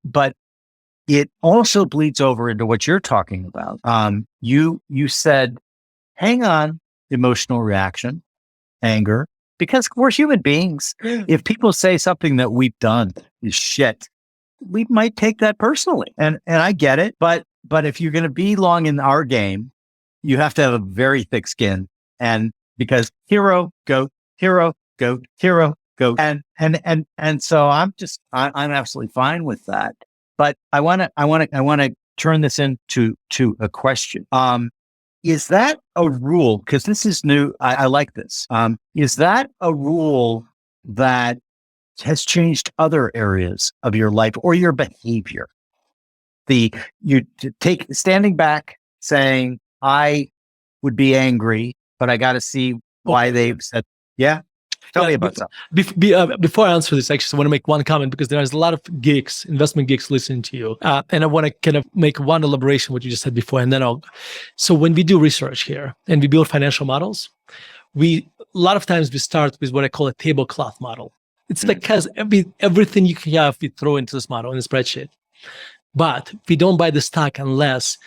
it also bleeds over into what you're talking about. You said, hang on, emotional reaction, anger, because we're human beings. If people say something that we've done is shit, we might take that personally. And I get it. But if you're going to be long in our game, you have to have a very thick skin. And because hero, goat, hero, goat, hero, goat. And so I'm absolutely fine with that. But I want to turn this into a question. Is that a rule? Because this is new. I like this. Is that a rule that has changed other areas of your life or your behavior? Standing back, saying, I would be angry, but I got to see why they've said, yeah. Tell me about that. Before I answer this, I just want to make one comment, because there's a lot of investment geeks listening to you. And I want to kind of make one elaboration what you just said before, and then so when we do research here and we build financial models, a lot of times we start with what I call a tablecloth model. It's because everything you can have, we throw into this model in a spreadsheet. But we don't buy the stock unless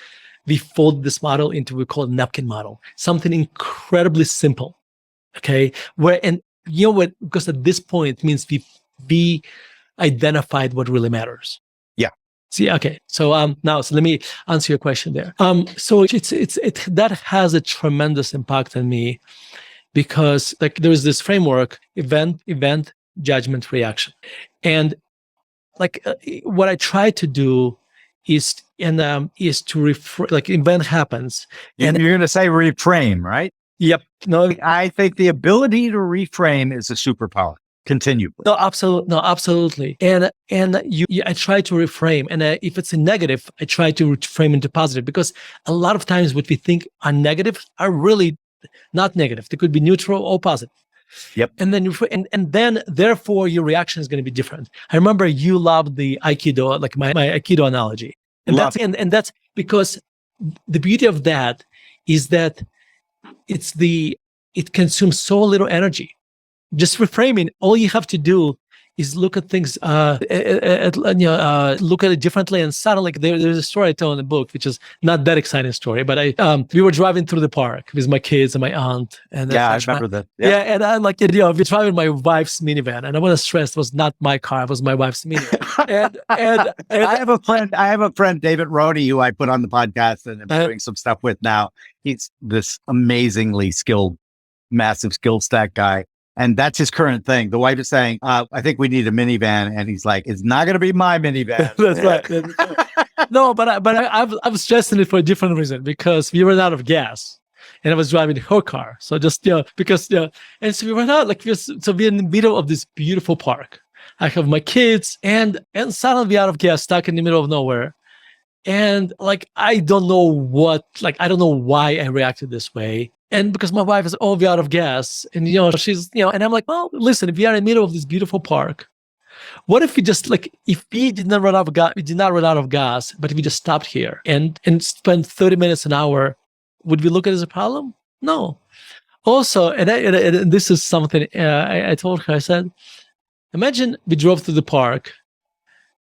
we fold this model into what we call a napkin model, something incredibly simple. Okay. Because at this point it means we identified what really matters. Yeah. See, okay. So so let me answer your question there. So that has a tremendous impact on me, because there's this framework, event, judgment, reaction. And what I try to do is to event happens. And you're going to say reframe, right? Yep. No, I think the ability to reframe is a superpower. continue. No, absolutely. And I try to reframe. And if it's a negative, I try to reframe into positive, because a lot of times what we think are negative are really not negative. They could be neutral or positive. Yep. And then therefore your reaction is going to be different. I remember you loved the Aikido, like my Aikido analogy. And that's because the beauty of that is that it consumes so little energy. Just reframing, all you have to do is look at things, look at it differently. And suddenly there's a story I tell in the book, which is not that exciting story, but we were driving through the park with my kids and my aunt. And I remember that. Yeah. And I'm like, we're driving my wife's minivan, and I want to stress, it was not my car, it was my wife's minivan. and I have a friend, David Roney, who I put on the podcast and I'm doing some stuff with now. He's this amazingly skilled, massive skill stack guy. And that's his current thing. The wife is saying, I think we need a minivan. And he's like, it's not going to be my minivan. That's right. No, but I'm stressing it for a different reason, because we ran out of gas and I was driving her car. So just, because, and so we ran out, so we're in the middle of this beautiful park. I have my kids and suddenly we're out of gas, stuck in the middle of nowhere. And I don't know why I reacted this way. And because my wife is we're out of gas, and she's and I'm like, well, listen, if we are in the middle of this beautiful park, what if we just if we did not run out of gas, but if we just stopped here and spent 30 minutes an hour, would we look at it as a problem? No. Also, and this is something I told her. I said, imagine we drove through the park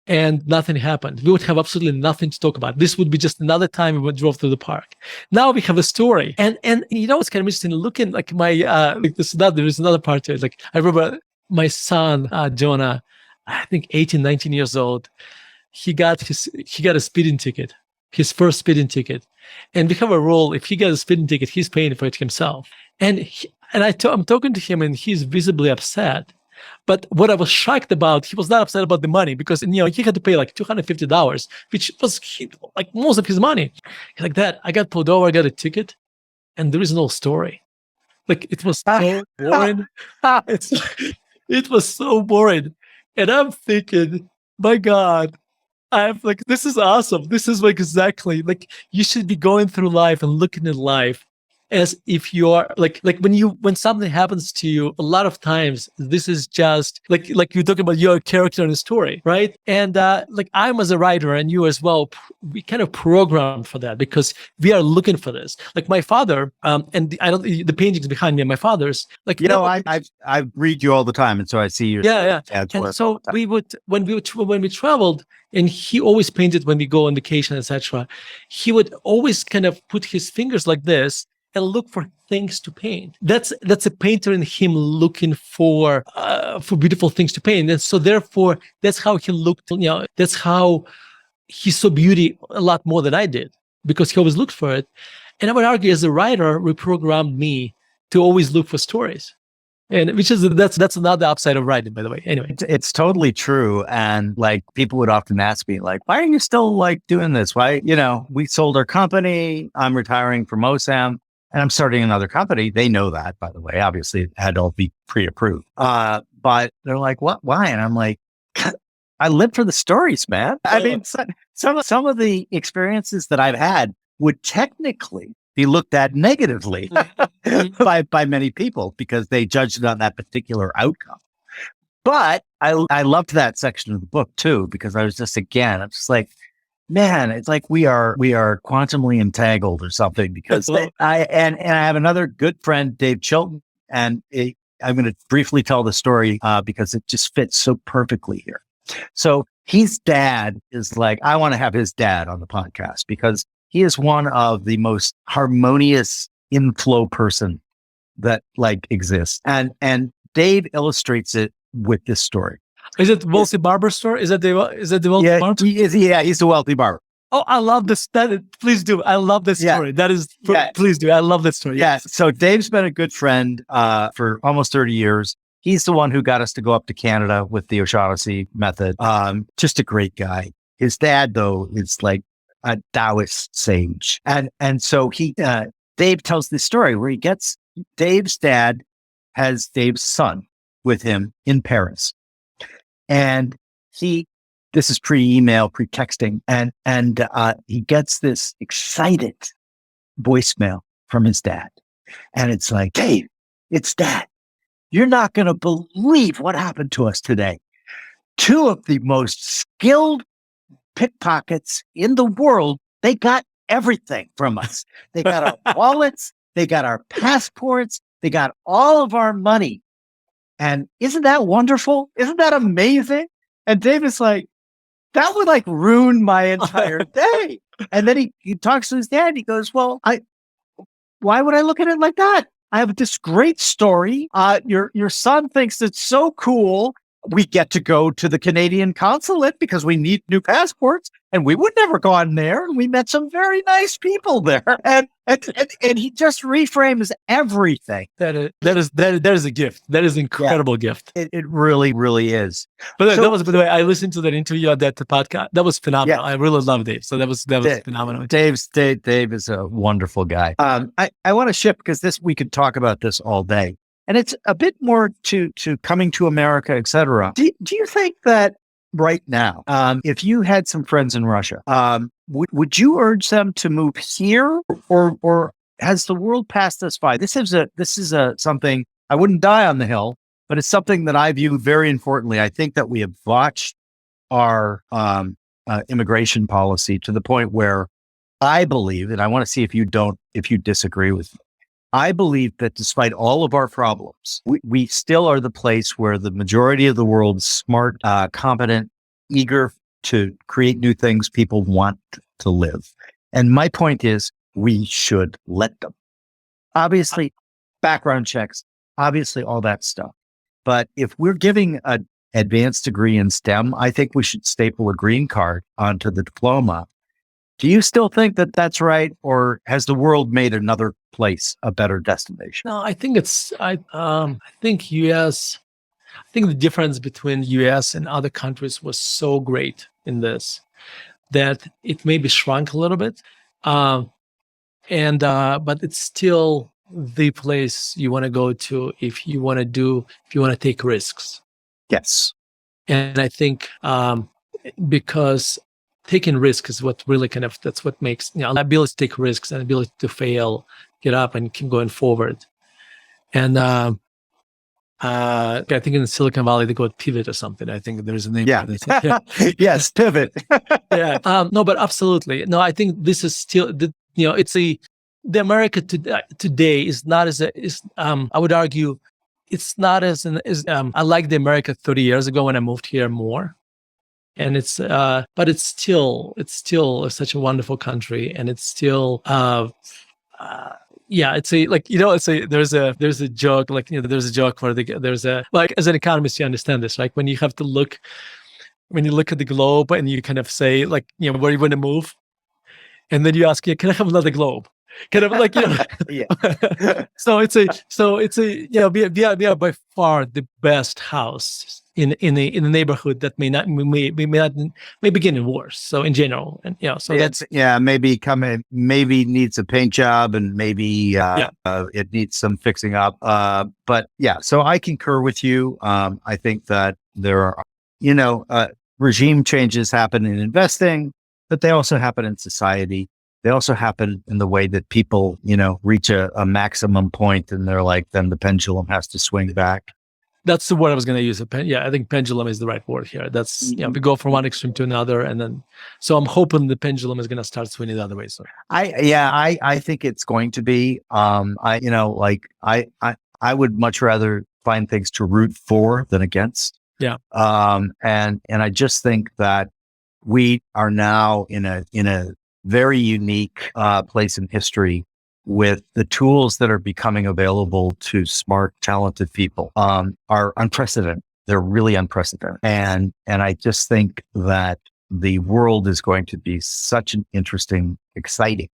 and nothing happened. We would have absolutely nothing to talk about. This would be just another time we drove through the park. Now we have a story. And it's kind of interesting looking my, there is another part to it. I remember my son, Jonah, I think 18, 19 years old, he got a speeding ticket, his first speeding ticket. And we have a rule, if he gets a speeding ticket, he's paying for it himself. And I'm talking to him and he's visibly upset. But what I was shocked about, he was not upset about the money, because he had to pay $250, which was most of his money. He's like, Dad, I got pulled over, I got a ticket, and there is no story. It was so boring. It was so boring. And I'm thinking, my God, I'm this is awesome. This is exactly you should be going through life and looking at life as if you are when something happens to you, a lot of times this is just like you're talking about your character in a story, right? And I'm as a writer and you as well, we kind of program for that because we are looking for this. My father, and the paintings behind me are my father's. I read you all the time, and so I see your dad's and work. So we would when we traveled, and he always painted when we go on vacation, etc. He would always kind of put his fingers like this and look for things to paint. That's a painter in him looking for beautiful things to paint. And so therefore, that's how he looked, that's how he saw beauty a lot more than I did, because he always looked for it. And I would argue as a writer, reprogrammed me to always look for stories. And that's another upside of writing, by the way. Anyway, it's totally true. And people would often ask me, why are you still doing this? Why, we sold our company, I'm retiring from OSAM. And I'm starting another company. They know that, by the way. Obviously, it had to all be pre-approved. But they're like, "What? Why?" And I'm like, "I live for the stories, man." I mean, some of the experiences that I've had would technically be looked at negatively by many people because they judged it on that particular outcome. But I loved that section of the book too, because I was just I'm just like, man, it's we are quantumly entangled or something, because I have another good friend, Dave Chilton, and I'm going to briefly tell the story because it just fits so perfectly here. So his dad is I want to have his dad on the podcast because he is one of the most harmonious inflow person that exists. And Dave illustrates it with this story. Is it wealthy barber store? Is that the wealthy barber? He's a wealthy barber. Oh, I love this. Please do. I love this story. That is, please do. I love that story. Yeah. So Dave's been a good friend for almost 30 years. He's the one who got us to go up to Canada with the O'Shaughnessy method. Just a great guy. His dad, though, is a Taoist sage. And so Dave tells this story where Dave's dad has Dave's son. with him in Paris. And this is pre-email, pre-texting, and he gets this excited voicemail from his dad. And it's like, Dave, it's Dad. You're not going to believe what happened to us today. Two of the most skilled pickpockets in the world, they got everything from us. They got our wallets, they got our passports, they got all of our money. And isn't that wonderful? Isn't that amazing? And David's like, that would like ruin my entire day. And then he talks to his dad. He goes, well, why would I look at it like that? I have this great story. Your son thinks it's so cool. We get to go to the Canadian consulate because we need new passports, and we would never gone there. And we met some very nice people there, and he just reframes everything. That is a gift. That is an incredible gift. It really, really is. But that was, by the way, I listened to that interview on that podcast. That was phenomenal. Yeah. I really love Dave. So that was phenomenal. Dave is a wonderful guy. I want to shift because we could talk about this all day. And it's a bit more to coming to America, et cetera. Do you think that right now, if you had some friends in Russia, would you urge them to move here, or has the world passed us by? This is something I wouldn't die on the hill, but it's something that I view very importantly. I think that we have botched our immigration policy to the point where I believe, and I want to see if you disagree with me. I believe that despite all of our problems, we still are the place where the majority of the world's smart, competent, eager to create new things people want to live. And my point is, we should let them. Obviously, background checks, obviously all that stuff. But if we're giving an advanced degree in STEM, I think we should staple a green card onto the diploma. Do you still think that that's right, or has the world made another place a better destination? No, I think I think U.S. I think the difference between U.S. and other countries was so great in this that it maybe shrunk a little bit, but it's still the place you want to go to if you want to take risks. Yes, and I think because taking risks is what really that's what makes, ability to take risks and ability to fail, get up and keep going forward. And I think in Silicon Valley, they call it pivot or something. I think there's a name for this. Yeah. Yes, pivot. Yeah. No, but absolutely. No, I think this is still, the America today is not I would argue, it's not as I like the America 30 years ago when I moved here more. And it's, but it's still such a wonderful country, and it's still, there's a joke, there's a joke where as an economist, you understand this, right? When you look at the globe and you kind of say, where you want to move, and then you ask, can I have another globe? Kind of Yeah. So it's we are by far the best house in the neighborhood that may begin in wars. So in general, and so that's maybe needs a paint job, and maybe it needs some fixing up. But yeah, so I concur with you. I think that there are regime changes happen in investing, but they also happen in society. They also happen in the way that people, reach a maximum point, and they're like, then the pendulum has to swing back. That's the word I was going to use. I think pendulum is the right word here. That's, we go from one extreme to another. And then, so I'm hoping the pendulum is going to start swinging the other way. So I think it's going to be, I would much rather find things to root for than against. Yeah. And I just think that we are now in a very unique place in history with the tools that are becoming available to smart, talented people are unprecedented. They're really unprecedented. And I just think that the world is going to be such an interesting, exciting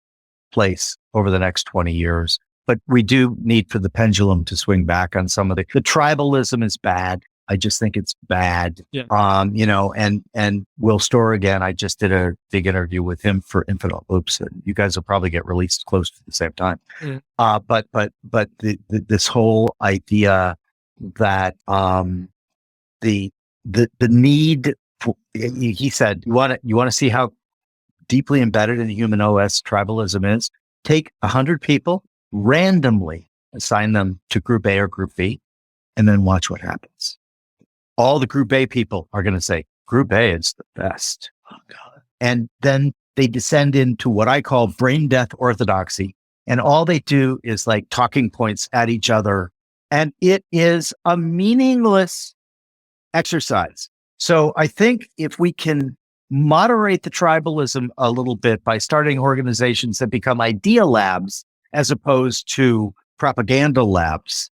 place over the next 20 years. But we do need for the pendulum to swing back on some of the tribalism is bad. I just think it's bad. Yeah. And Will Storr, again, I just did a big interview with him for Infinite Loops. And you guys will probably get released close to the same time. Mm. But this whole idea that the need for, he said, you want to see how deeply embedded in the human OS tribalism is? Take 100 people, randomly assign them to group A or group B, and then watch what happens. All the group A people are going to say, group A is the best. Oh, God. And then they descend into what I call brain death orthodoxy. And all they do is like talking points at each other. And it is a meaningless exercise. So I think if we can moderate the tribalism a little bit by starting organizations that become idea labs as opposed to propaganda labs,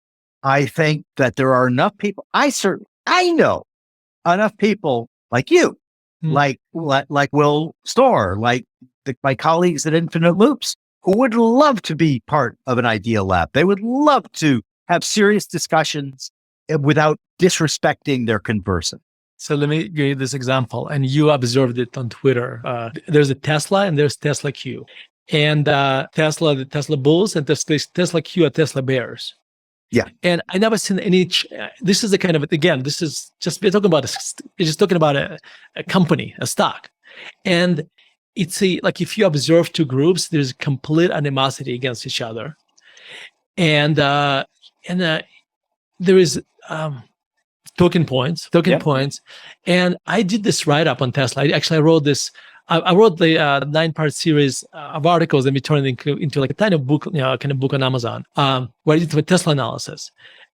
I think that there are enough people. I know enough people like you, like Will Storr, like my colleagues at Infinite Loops, who would love to be part of an idea lab. They would love to have serious discussions without disrespecting their conversant. So let me give you this example, and you observed it on Twitter. There's a Tesla and there's Tesla Q. And the Tesla Bulls, and Tesla Q are Tesla Bears. Yeah. And I never seen any, this is the kind of, again, this is just, we're talking about a company, a stock. And it's like, if you observe two groups, there's complete animosity against each other. And there is, token points. And I did this write-up on Tesla. I wrote this. I wrote the 9-part series of articles and we turned it into like a kind of book on Amazon, where I did a Tesla analysis.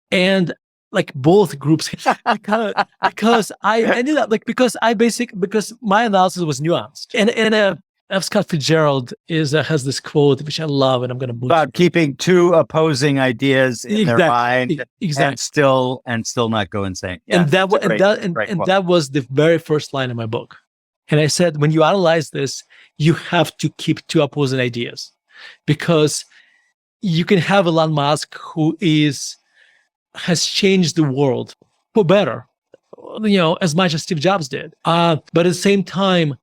And like both groups, because I ended up because my analysis was nuanced. And F. Scott Fitzgerald has this quote which I love, and I'm going to about keeping two opposing ideas in their mind, and still not go insane. Yeah, and that was the very first line of my book. And I said, when you analyze this, you have to keep two opposing ideas, because you can have Elon Musk who has changed the world for better, as much as Steve Jobs did. But at the same time,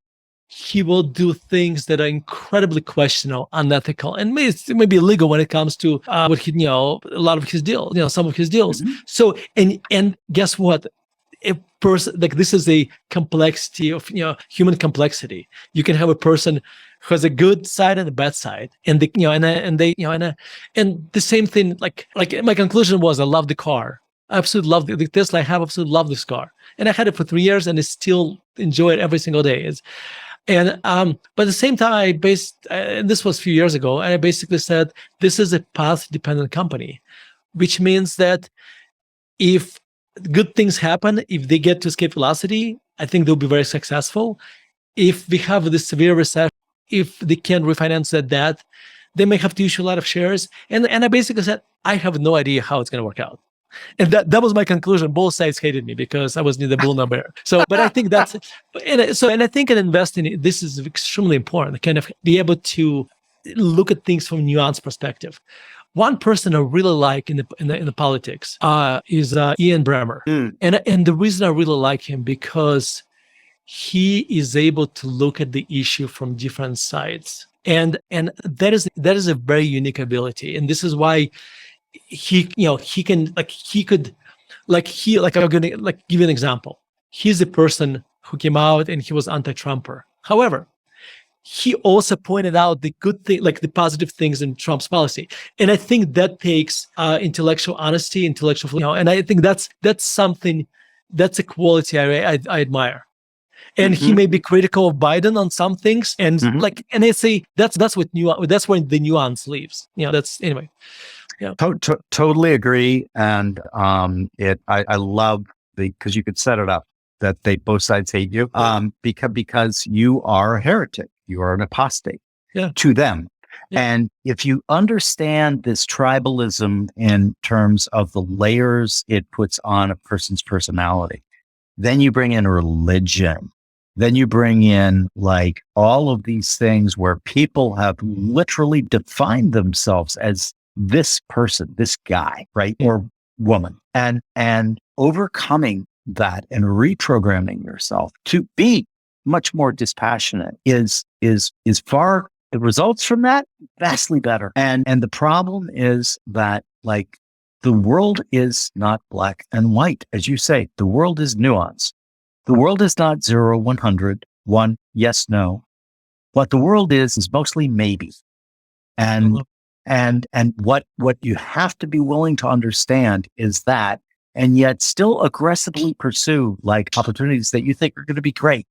he will do things that are incredibly questionable, unethical, and maybe illegal when it comes to what he, a lot of his deals, some of his deals. Mm-hmm. So, and guess what? A person, like, this is a complexity of, human complexity. You can have a person who has a good side and a bad side, and the same thing. Like my conclusion was, I love the car. I absolutely love the Tesla. I have absolutely loved this car, and I had it for 3 years, and I still enjoy it every single day. But at the same time, this was a few years ago, and I basically said, this is a path-dependent company, which means that if good things happen, if they get to escape velocity, I think they'll be very successful. If we have this severe recession, if they can't refinance that debt, they may have to issue a lot of shares. And I basically said, I have no idea how it's going to work out. And that was my conclusion. Both sides hated me because I was neither bull nor bear. So, but I think and I think in investing, this is extremely important. Kind of be able to look at things from a nuanced perspective. One person I really like in the politics is Ian Bremmer, and the reason I really like him, because he is able to look at the issue from different sides, and that is a very unique ability, and this is why I'm gonna give you an example. He's a person who came out and he was anti-Trumper. However, he also pointed out the good thing, like the positive things in Trump's policy. And I think that takes intellectual honesty, and I think that's something, that's a quality I admire. And he may be critical of Biden on some things, and and I say that's where the nuance leaves. That's anyway. Yeah. Totally agree. And I love because you could set it up that both sides hate you because you are a heretic. You are an apostate to them. Yeah. And if you understand this tribalism in terms of the layers it puts on a person's personality, then you bring in religion. Then you bring in like all of these things where people have literally defined themselves as this person, this guy, right? Or woman. And overcoming that and reprogramming yourself to be much more dispassionate is far, the results from that vastly better. And the problem is that, like, the world is not black and white. As you say, the world is nuanced. The world is not 0, 100, 1, yes, no. What the world is mostly maybe. And what you have to be willing to understand is that, and yet still aggressively pursue like opportunities that you think are going to be great,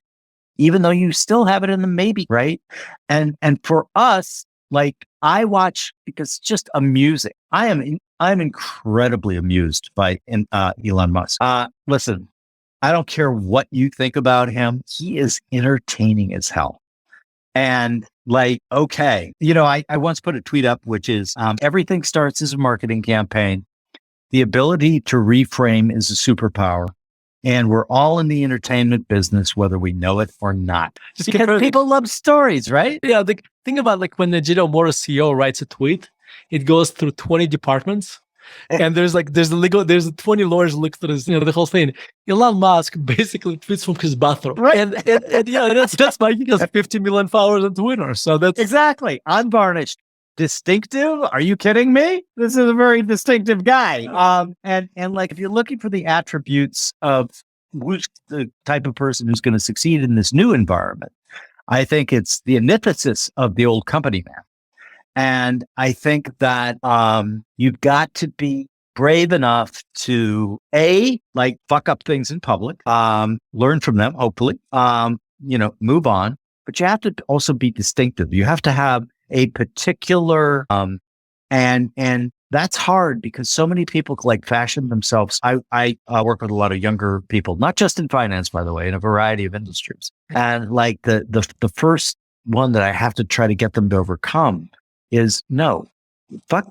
even though you still have it in the maybe, right? And for us, like I watch because it's just amusing. I'm incredibly amused by Elon Musk. Listen, I don't care what you think about him. He is entertaining as hell. And like, okay, I once put a tweet up, which is everything starts as a marketing campaign. The ability to reframe is a superpower. And we're all in the entertainment business, whether we know it or not. Just because people love stories, right? Yeah. Think about like when the General Motors CEO writes a tweet, it goes through 20 departments. And there's 20 lawyers look through this, the whole thing. Elon Musk basically tweets from his bathroom. Right. And yeah, that's why he has 50 million followers on Twitter. So that's exactly unvarnished. Distinctive? Are you kidding me? This is a very distinctive guy. And like if you're looking for the attributes of who's the type of person who's going to succeed in this new environment, I think it's the antithesis of the old company man. And I think that you've got to be brave enough to like fuck up things in public, learn from them, hopefully, move on. But you have to also be distinctive. You have to have a particular, and that's hard because so many people like fashion themselves. I work with a lot of younger people, not just in finance, by the way, in a variety of industries. And like the first one that I have to try to get them to overcome is no, fuck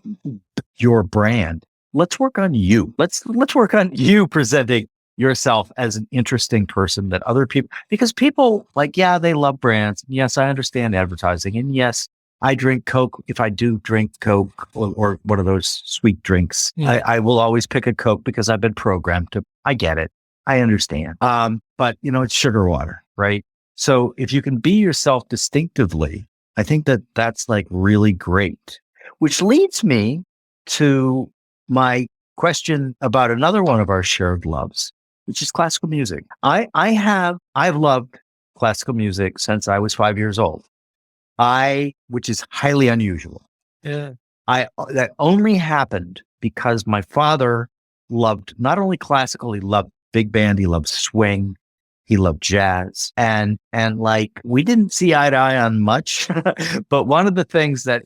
your brand. Let's work on you. Let's work on you presenting yourself as an interesting person that other people, because people like, yeah, they love brands. Yes, I understand advertising. And yes, I drink Coke. If I do drink Coke or one of those sweet drinks, I will always pick a Coke because I've been programmed to. I get it. I understand. But it's sugar water, right? So if you can be yourself distinctively, I think that's like really great, which leads me to my question about another one of our shared loves, which is classical music. I've loved classical music since I was 5 years old. Which is highly unusual. Yeah. That only happened because my father loved not only classical, he loved big band, he loved swing, he loved jazz. And like, we didn't see eye to eye on much, but one of the things that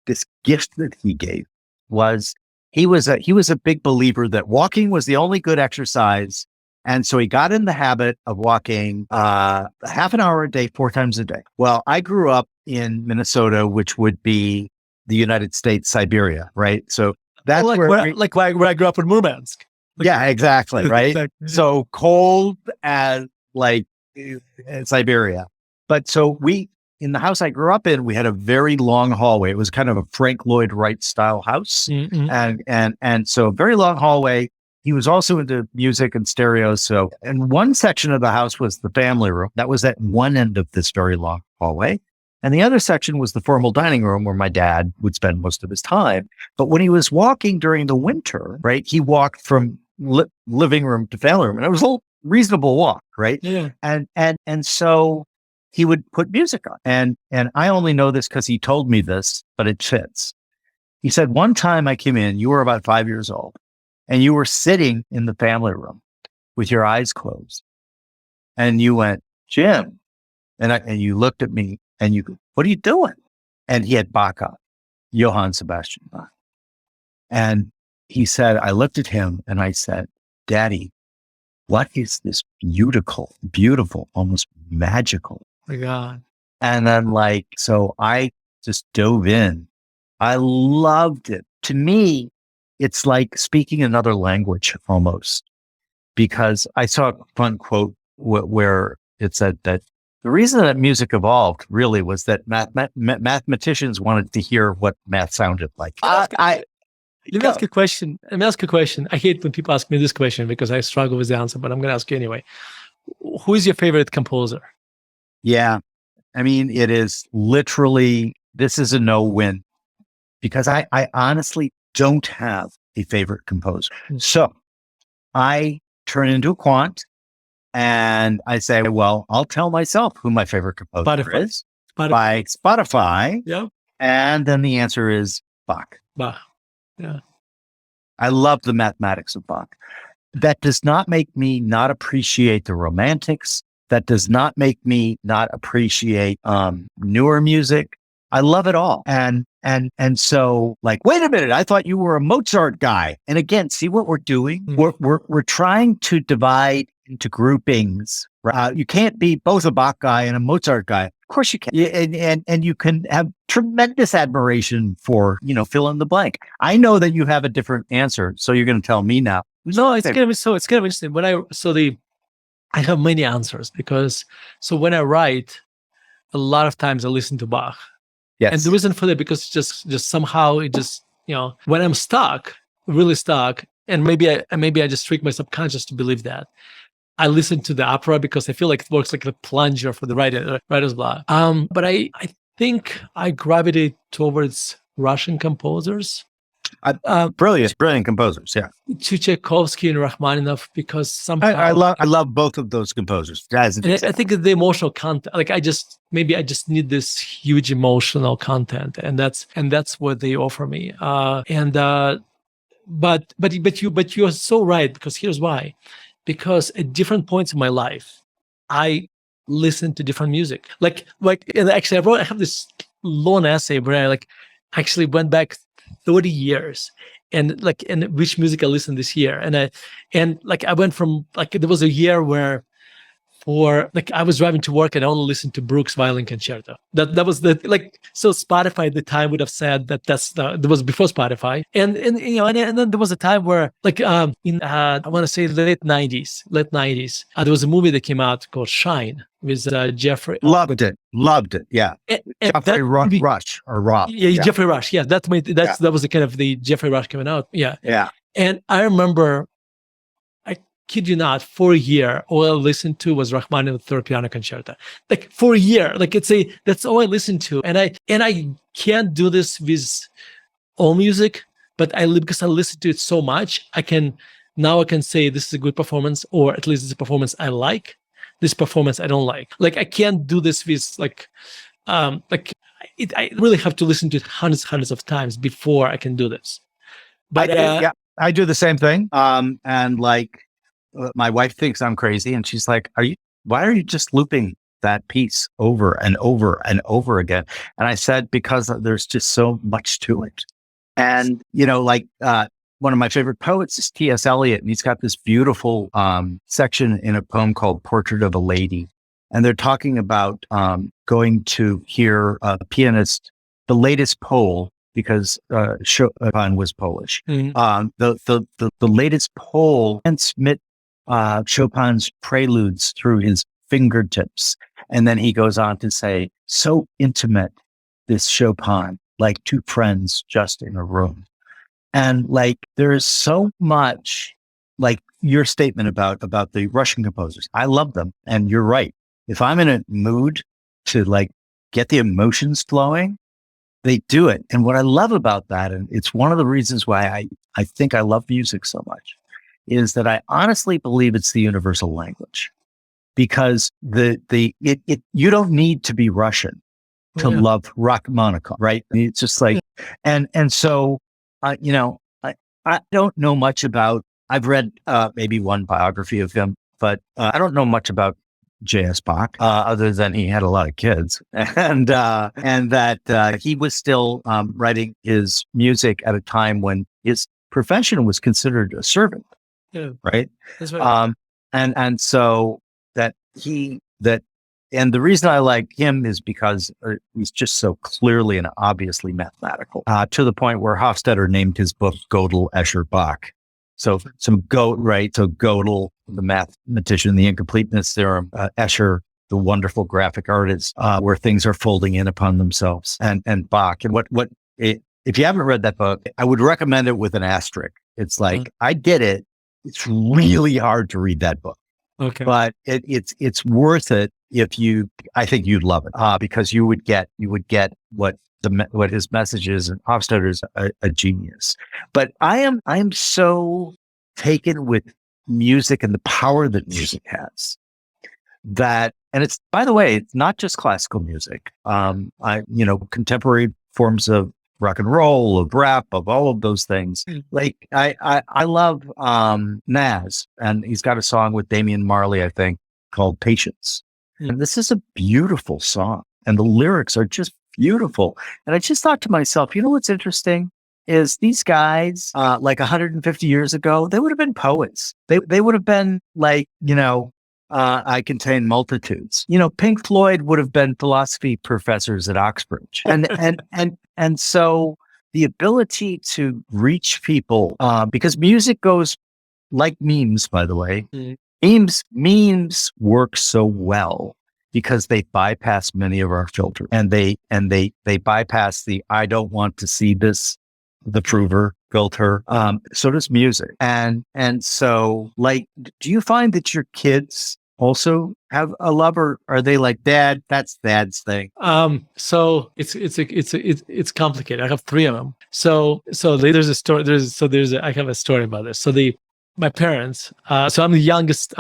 this gift that he gave was he was a big believer that walking was the only good exercise. And so he got in the habit of walking half an hour a day, 4 times a day. Well, I grew up in Minnesota, which would be the United States, Siberia, right? So that's where I grew up in Murmansk. Yeah, exactly, right? Exactly. So cold as like Siberia. But so in the house I grew up in, we had a very long hallway. It was kind of a Frank Lloyd Wright style house. Mm-hmm. And so a very long hallway. He was also into music and stereo. So, and one section of the house was the family room. That was at one end of this very long hallway. And the other section was the formal dining room where my dad would spend most of his time. But when he was walking during the winter, right, he walked from living room to family room. And it was a reasonable walk, right? Yeah. And so he would put music on. And I only know this because he told me this, but it fits. He said, one time I came in, you were about 5 years old. And you were sitting in the family room with your eyes closed. And you went, Jim. And you looked at me and you go, what are you doing? And he had Bach on, Johann Sebastian Bach. And he said, I looked at him and I said, Daddy, what is this beautiful, almost magical? Oh my God. And then so I just dove in. I loved it. To me, it's like speaking another language almost, because I saw a fun quote where it said that the reason that music evolved really was that mathematicians wanted to hear what math sounded like. Let me ask a question. I hate when people ask me this question because I struggle with the answer, but I'm going to ask you anyway. Who is your favorite composer? Yeah. I mean, it is literally, this is a no-win because I honestly don't have a favorite composer. So I turn into a quant and I say, well, I'll tell myself who my favorite composer is by Spotify. Yep. And then the answer is Bach. Bach. Yeah. I love the mathematics of Bach. That does not make me not appreciate the romantics. That does not make me not appreciate newer music. I love it all. And so like, wait a minute, I thought you were a Mozart guy. And again, see what we're doing? We're trying to divide into groupings. You can't be both a Bach guy and a Mozart guy. Of course you can. And you can have tremendous admiration for, fill in the blank. I know that you have a different answer. So you're going to tell me now. No, it's kind of interesting. I have many answers because when I write, a lot of times I listen to Bach. Yes. And the reason for that, because just somehow it just, when I'm stuck, really stuck, and maybe I just trick my subconscious to believe that, I listen to the opera because I feel like it works like a plunger for the writer's block. But I think I gravitate towards Russian composers. Brilliant composers. Yeah. To Tchaikovsky and Rachmaninoff, because somehow I love both of those composers. I think the emotional content, like I just need this huge emotional content, and that's what they offer me. But you are so right, because here's why. Because at different points in my life, I listen to different music. And actually, I have this long essay where I actually went back 30 years and which music I listened this year. And I went from there was a year where I was driving to work and I only listened to Brooks Violin Concerto. That was so Spotify at the time would have said that was before Spotify. And then there was a time where in I want to say late 90s, there was a movie that came out called Shine with Jeffrey. Loved it. Yeah. Jeffrey Rush or Rob. Yeah, Jeffrey Rush. Yeah, that was the kind of the Jeffrey Rush coming out. Yeah. Yeah. And I remember, kid you not, for a year, all I listened to was Rachmaninoff's Third Piano Concerto. For a year, that's all I listened to. And I can't do this with all music, but because I listen to it so much, I can say this is a good performance, or at least it's a performance I like. This performance I don't like. I can't do this with I really have to listen to it hundreds of times before I can do this. But I do the same thing. And my wife thinks I'm crazy, and she's like, why are you just looping that piece over and over and over again? And I said, because there's just so much to it. And, one of my favorite poets is T.S. Eliot, and he's got this beautiful section in a poem called Portrait of a Lady. And they're talking about going to hear a pianist, the latest Pole, because Chopin was Polish. Mm-hmm. The latest Pole transmit Chopin's preludes through his fingertips. And then he goes on to say, so intimate, this Chopin, like two friends just in a room. And there is so much, your statement about the Russian composers. I love them. And you're right. If I'm in a mood to get the emotions flowing, they do it. And what I love about that, and it's one of the reasons why I think I love music so much, is that I honestly believe it's the universal language, because you don't need to be Russian to love Rachmaninoff, right? It's just and so, I don't know much about, I've read maybe one biography of him, but I don't know much about J.S. Bach, other than he had a lot of kids, and that he was still writing his music at a time when his profession was considered a servant. Yeah. Right. That's right. And so and the reason I like him is because he's just so clearly and obviously mathematical, to the point where Hofstadter named his book Gödel, Escher, Bach. So Gödel, the mathematician, the incompleteness theorem, Escher, the wonderful graphic artist, where things are folding in upon themselves, and Bach. And if you haven't read that book, I would recommend it with an asterisk. It's I get it. It's really hard to read that book. Okay. But it's worth it I think you'd love it, because you would get what what his message is, and Hofstadter's a genius. But I am so taken with music and the power that music has that, and it's, by the way, it's not just classical music. Contemporary forms of rock and roll, of rap, of all of those things. Like I love Nas, and he's got a song with Damian Marley, I think, called Patience. And this is a beautiful song, and the lyrics are just beautiful. And I just thought to myself, you know what's interesting is these guys, like 150 years ago, they would have been poets. They would have been like, I contain multitudes. Pink Floyd would have been philosophy professors at Oxbridge. And so the ability to reach people, because music goes like memes, by the way. Memes work so well because they bypass many of our filters, and they bypass the I don't want to see this, the prover filter. So does music. And so, like, do you find that your kids also have a love, or are they like, Dad, that's Dad's thing? So it's complicated. I have three of them. So there's a story. I have a story about this. So my parents. So I'm the youngest.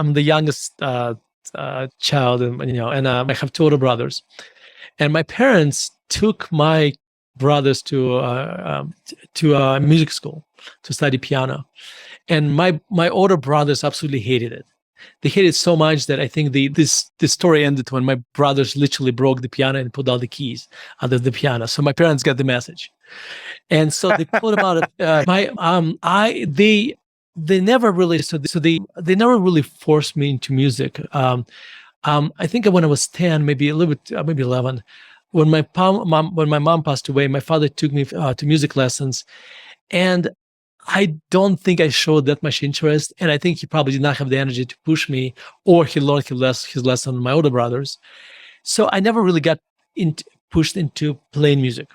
Child, and I have two older brothers, and my parents took my brothers to music school to study piano, and my older brothers absolutely hated it. They hated it so much that I think this story ended when my brothers literally broke the piano and pulled all the keys out of the piano. So my parents got the message, and so they thought about it. They never really they never really forced me into music. I think when I was 10, maybe a little bit, maybe 11, when my mom passed away, my father took me to music lessons, and I don't think I showed that much interest, and I think he probably did not have the energy to push me, or he learned his lesson on my older brothers. So I never really got pushed into playing music.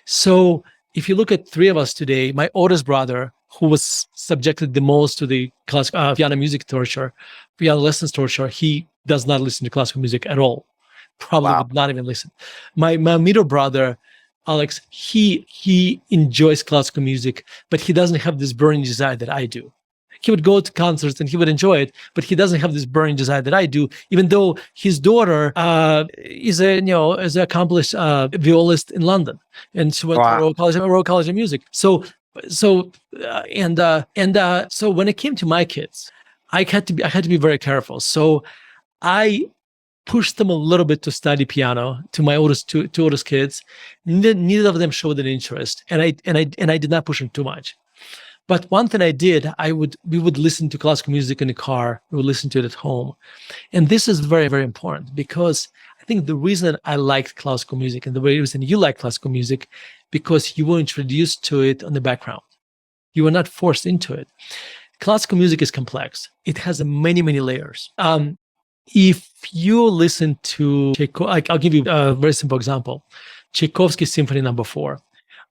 So if you look at three of us today, my oldest brother, who was subjected the most to the classical piano music torture, piano lessons torture, he does not listen to classical music at all. Probably would not even listen. My middle brother, Alex, he enjoys classical music, but he doesn't have this burning desire that I do. He would go to concerts and he would enjoy it, but he doesn't have this burning desire that I do, even though his daughter is an accomplished violist in London, and she went to Royal College of Music. So when it came to my kids, I had to be very careful. So I pushed them a little bit to study piano, to my two oldest kids. Neither of them showed an interest, and I did not push them too much. But one thing I did, we would listen to classical music in the car. We would listen to it at home, and this is very, very important, because I think the reason I liked classical music, and the reason you like classical music, because you were introduced to it on the background. You were not forced into it. Classical music is complex. It has many, many layers. If you listen to Tchaikovsky, I'll give you a very simple example. Tchaikovsky Symphony No. 4.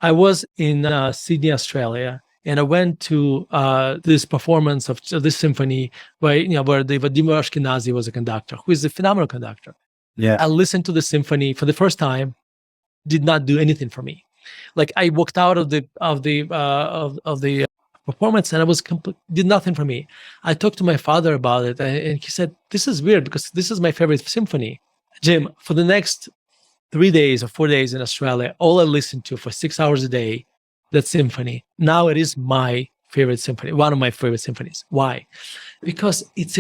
I was in Sydney, Australia, and I went to this performance of this symphony where the Vladimir Ashkenazy was a conductor, who is a phenomenal conductor. Yeah, I listened to the symphony for the first time. Did not do anything for me. Like, I walked out of the performance, and did nothing for me. I talked to my father about it, and he said, "This is weird, because this is my favorite symphony." Jim, for the next 3 days or 4 days in Australia, all I listened to for 6 hours a day, that symphony. Now it is my favorite symphony, one of my favorite symphonies. Why? Because it's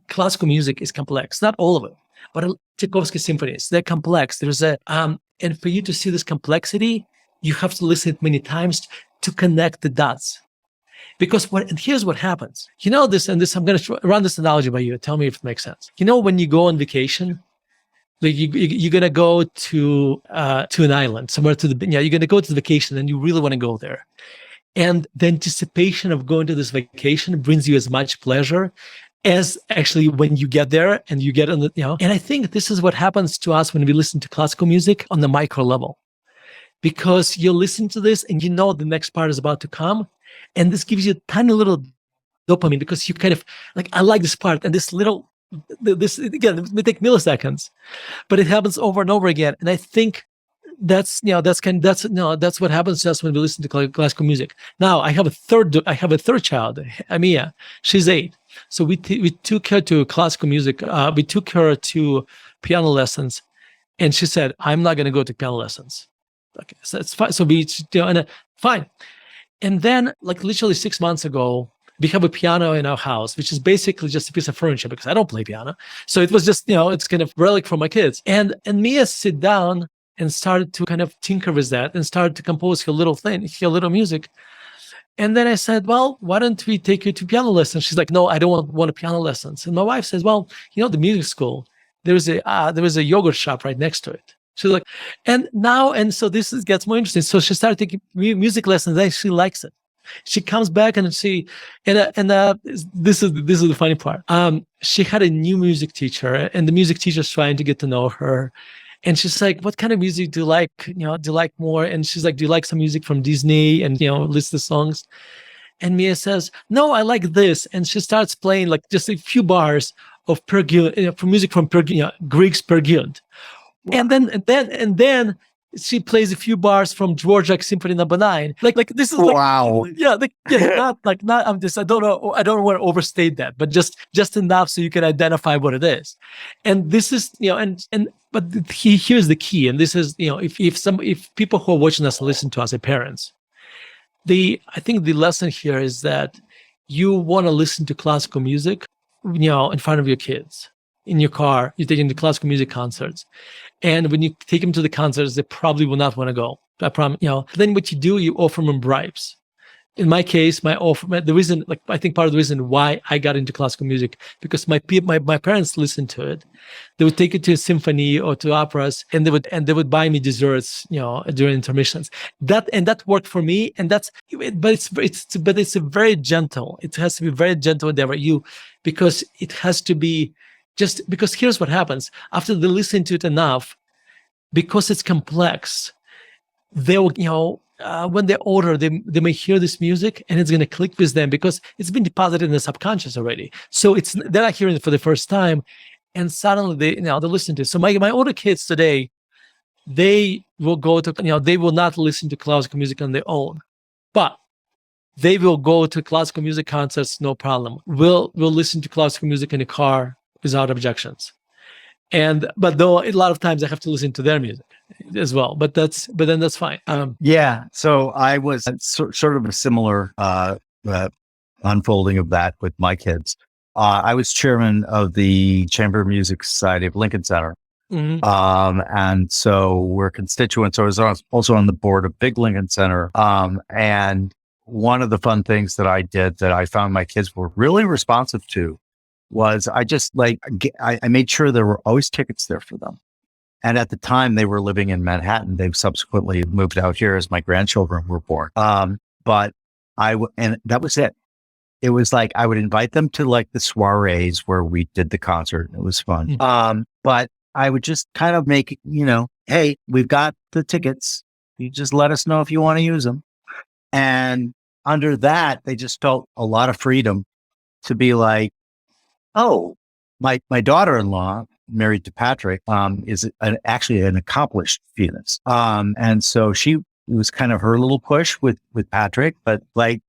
classical music is complex. Not all of it, but Tchaikovsky symphonies, they're complex. There's and for you to see this complexity, you have to listen many times to connect the dots. Because here's what happens. I'm going to run this analogy by you. Tell me if it makes sense. When you go on vacation, like you're going to go to an island, somewhere you're going to go to the vacation, and you really want to go there. And the anticipation of going to this vacation brings you as much pleasure as actually when you get there and you get on the, And I think this is what happens to us when we listen to classical music on the micro level. Because you listen to this and the next part is about to come. And this gives you a tiny little dopamine, because you kind of I like this part, and this again, it may take milliseconds, but it happens over and over again. And I think that's that's what happens to us when we listen to classical music. Now I have a third child, Amia. She's 8. So we took her to classical music. We took her to piano lessons, and she said, "I'm not going to go to piano lessons." Okay, so it's fine. So fine. And then, like literally 6 months ago, we have a piano in our house, which is basically just a piece of furniture because I don't play piano. So it was just, it's kind of relic for my kids. And Mia sit down and started to kind of tinker with that and started to compose her little music. And then I said, well, why don't we take you to piano lessons? She's like, no, I don't want a piano lessons. And my wife says, well, the music school, there was a yogurt shop right next to it. She's like, and so this gets more interesting. So she started taking music lessons and she likes it. She comes back and this is the funny part. She had a new music teacher, and the music teacher's trying to get to know her. And she's like, what kind of music do you like? Do you like more? And she's like, do you like some music from Disney? And, list the songs. And Mia says, no, I like this. And she starts playing like just a few bars of Per Gynt, from music from Grieg's Per Gynt. And then she plays a few bars from Dvorak Symphony No. 9. Like this is wow. Not. I'm just. I don't want to overstate that, but just enough so you can identify what it is. And this is but here's the key. And this is if people who are watching us listen to us as parents, I think the lesson here is that you want to listen to classical music, in front of your kids. In your car, you take them to classical music concerts. And when you take them to the concerts, they probably will not want to go. I promise, Then what you do, you offer them bribes. In my case, the reason, I think part of the reason why I got into classical music, because my parents listened to it. They would take it to a symphony or to operas, and they would buy me desserts, during intermissions. That worked for me, and but it's a very gentle. It has to be very gentle endeavor. Because it has to be. Just because here's what happens after they listen to it enough, because it's complex, they will, when they're older, they may hear this music and it's going to click with them because it's been deposited in the subconscious already. So they're not hearing it for the first time, and suddenly they listen to it. So my older kids today, they will go to, they will not listen to classical music on their own, but they will go to classical music concerts, no problem. We'll listen to classical music in the car without objections. But though a lot of times I have to listen to their music as well, but then that's fine. Yeah. So I was sort of a similar unfolding of that with my kids. I was chairman of the Chamber Music Society of Lincoln Center. Mm-hmm. And so we're constituents. So I was also on the board of Big Lincoln Center. And one of the fun things that I did that I found my kids were really responsive to was I made sure there were always tickets there for them. And at the time they were living in Manhattan. They've subsequently moved out here as my grandchildren were born. And that was it. It was like, I would invite them to like the soirees where we did the concert. It was fun. Mm-hmm. But I would just kind of make, hey, we've got the tickets. You just let us know if you want to use them. And under that, they just felt a lot of freedom to be like, oh, my daughter-in-law, married to Patrick, is actually an accomplished pianist. And so it was kind of her little push with Patrick, but it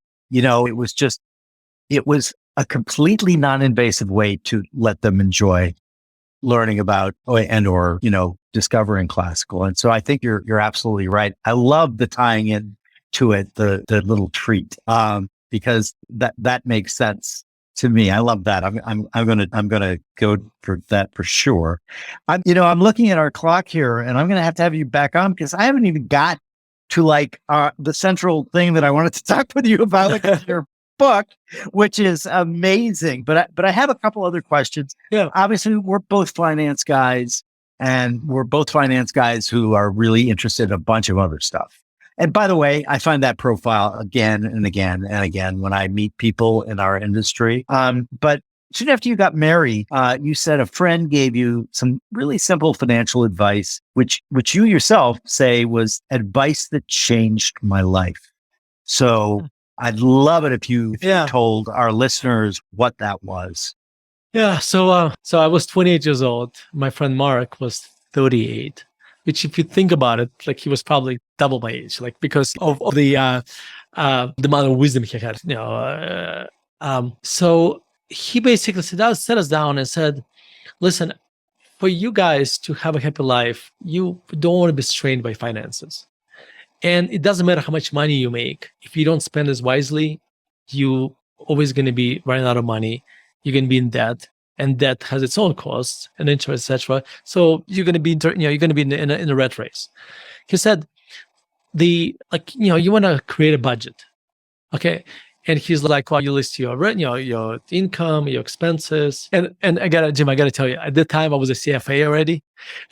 was a completely non-invasive way to let them enjoy learning about or discovering classical. And so I think you're absolutely right. I love the tying in to it, the little treat, because that makes sense to me. I love that. I'm gonna go for that for sure. I'm looking at our clock here, and I'm gonna have to have you back on because I haven't even got to the central thing that I wanted to talk with you about, your book, which is amazing. But I have a couple other questions. Yeah. Obviously, we're both finance guys, and we're both finance guys who are really interested in a bunch of other stuff. And by the way, I find that profile again and again and again when I meet people in our industry. But soon after you got married, you said a friend gave you some really simple financial advice, which you yourself say was advice that changed my life. So I'd love it if you told our listeners what that was. Yeah. So I was 28 years old. My friend Mark was 38. which if you think about it, like he was probably double my age, like because of the amount of wisdom he had, so he basically set us down and said, listen, for you guys to have a happy life, you don't want to be strained by finances. And it doesn't matter how much money you make. If you don't spend it wisely, you always going to be running out of money. You're going to be in debt, and debt has its own costs and interest, etc. So you're going to be, you're going to be in a rat race. He said, you want to create a budget, okay? And he's like, well, you list your rent, your income, your expenses. And Jim, I gotta tell you, at that time I was a CFA already.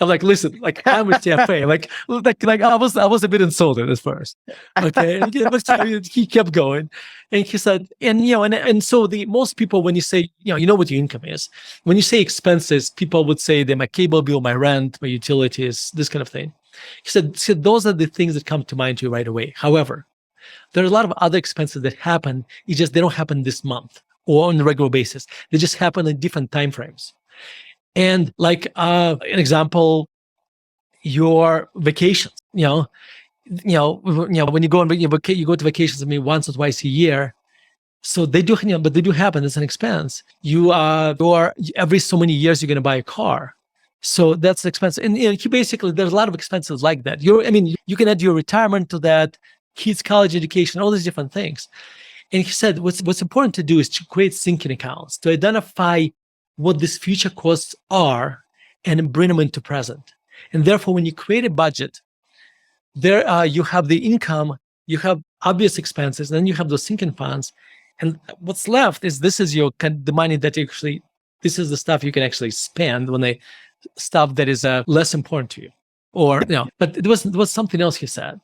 I'm like, listen, like I'm a CFA. like I was a bit insulted at first. Okay. And he kept going. And he said, and so most people, when you say, you know what your income is, when you say expenses, people would say they're my cable bill, my rent, my utilities, this kind of thing. He said, those are the things that come to mind to you right away. However, there are a lot of other expenses that happen. It's just they don't happen this month or on a regular basis. They just happen in different time frames. And like an example, your vacations. When you go to vacations, I mean, once or twice a year. So they do, but they do happen. It's an expense. Every so many years you're going to buy a car. So that's expensive. And basically, there's a lot of expenses like that. You can add your retirement to that, kids' college education, all these different things. And he said, what's important to do is to create sinking accounts, to identify what these future costs are and bring them into present. And therefore, when you create a budget, there you have the income, you have obvious expenses, and then you have those sinking funds. And what's left is the money that this is the stuff you can actually spend when they stuff that is less important to you. But there was something else he said.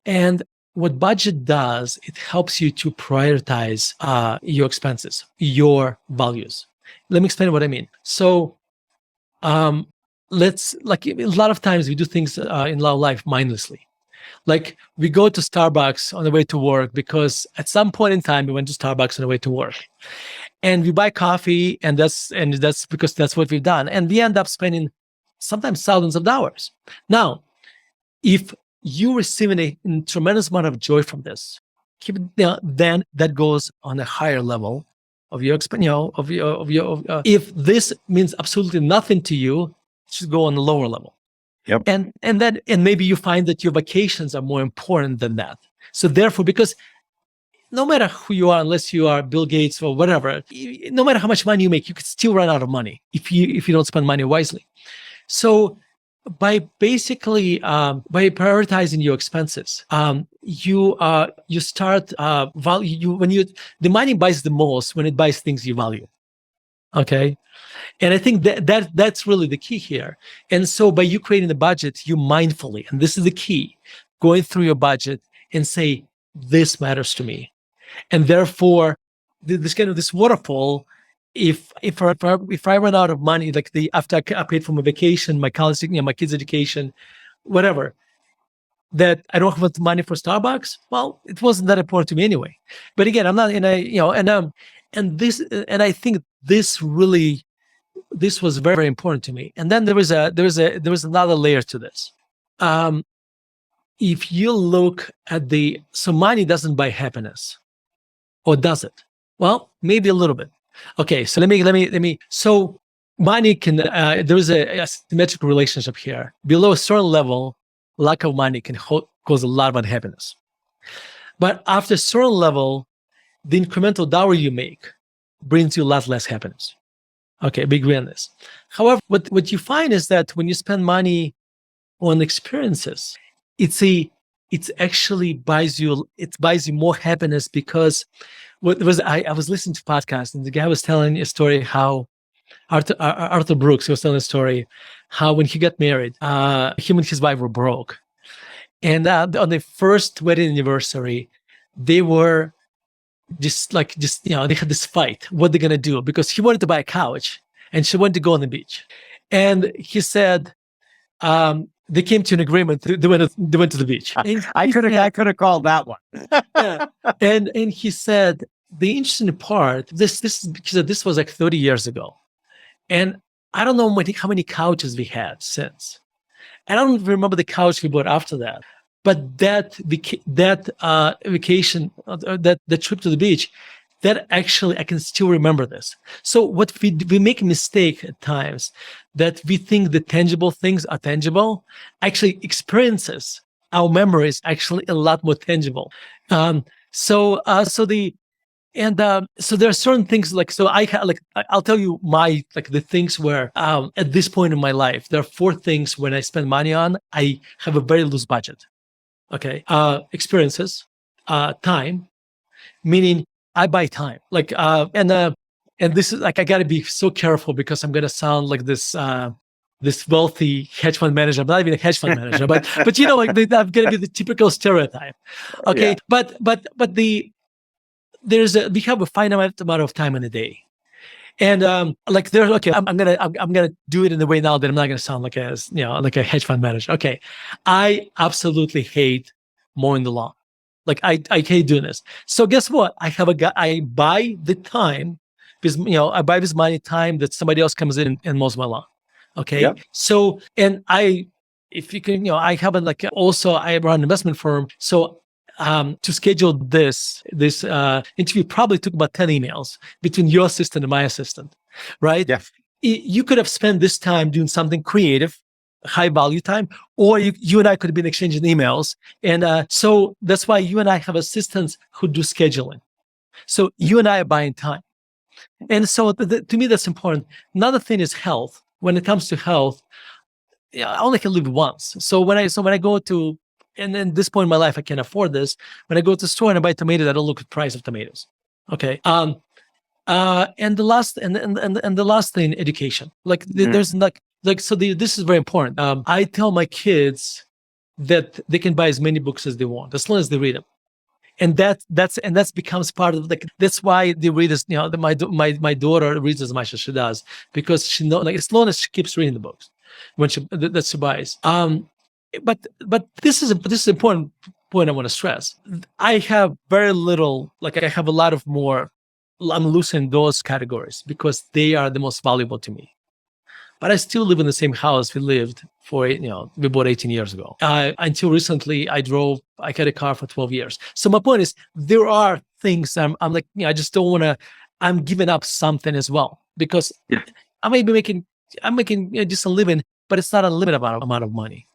And what budget does, it helps you to prioritize your expenses, your values. Let me explain what I mean. So a lot of times we do things in our life mindlessly. Like we go to Starbucks on the way to work because at some point in time we went to Starbucks on the way to work. And we buy coffee, and that's because that's what we've done. And we end up spending sometimes thousands of dollars. Now, if you receive a tremendous amount of joy from this, then that goes on a higher level of your expense. If this means absolutely nothing to you, it should go on a lower level. Yep. And maybe you find that your vacations are more important than that. So therefore, because no matter who you are, unless you are Bill Gates or whatever, no matter how much money you make, you could still run out of money if you don't spend money wisely. So by prioritizing your expenses, you start the money buys the most when it buys things you value. Okay. And I think that's really the key here. And so by you creating the budget, you mindfully, and this is the key, going through your budget and say, this matters to me. And therefore, this waterfall, if I run out of money, like after I paid for my vacation, my college, my kids' education, whatever, that I don't have money for Starbucks, well, it wasn't that important to me anyway. But again, I'm not in a, and I think this was very, very important to me. And then there was another layer to this. If you look at so money doesn't buy happiness, or does it? Well, maybe a little bit. Okay, so let me. So money can. There is a symmetrical relationship here. Below a certain level, lack of money can cause a lot of unhappiness. But after a certain level, the incremental dollar you make brings you a lot less happiness. Okay, big agree on this. However, what you find is that when you spend money on experiences, it actually buys you more happiness, because I was listening to a podcast, and the guy was telling a story how Arthur Brooks was telling a story how when he got married, him and his wife were broke, and on their first wedding anniversary, they were they had this fight. What they're gonna do, because he wanted to buy a couch and she wanted to go on the beach, and he said, they came to an agreement. They went to the beach. I could have called that one. Yeah. And he said the interesting part. This was like 30 years ago, and I don't know how many couches we had since. I don't remember the couch we bought after that, but that vacation, that trip to the beach, that actually I can still remember this. So what we make a mistake at times that we think the tangible things are tangible. Actually, experiences, our memory is actually a lot more tangible. So there are certain things I'll tell you the things where at this point in my life there are 4 things when I spend money on, I have a very loose budget. Okay, experiences, time, meaning I buy time. And this is like, I got to be so careful because I'm gonna sound like this wealthy hedge fund manager. I'm not even a hedge fund manager, but I'm gonna be the typical stereotype. Okay, yeah. We have a finite amount of time in a day, and I'm gonna do it in a way now that I'm not gonna sound like a hedge fund manager. Okay, I absolutely hate mowing the lawn. Like I hate doing this. So guess what? I buy the time because I buy this money time that somebody else comes in and mows my lawn. Okay, yep. So if you can, I have I run an investment firm, so. To schedule this interview probably took about 10 emails between your assistant and my assistant, right? Yeah. You could have spent this time doing something creative, high value time, or you and I could have been exchanging emails. And so that's why you and I have assistants who do scheduling. So you and I are buying time. And so to me, that's important. Another thing is health. When it comes to health, I only can live once. So when I go to, and then this point in my life, I can't afford this. When I go to the store and I buy tomatoes, I don't look at the price of tomatoes. Okay. And the last thing, education. There's this is very important. I tell my kids that they can buy as many books as they want, as long as they read them. And that becomes part of that's why they read as my daughter reads as much as she does, because she knows as long as she keeps reading the books that she buys. But this is an important point I want to stress. I have very little, I have a lot of more, I'm loose in those categories because they are the most valuable to me. But I still live in the same house we lived we bought 18 years ago. Until recently, I had a car for 12 years. So my point is, there are things I just don't want to, I'm giving up something as well because I'm making just a living, but it's not a limited amount of money.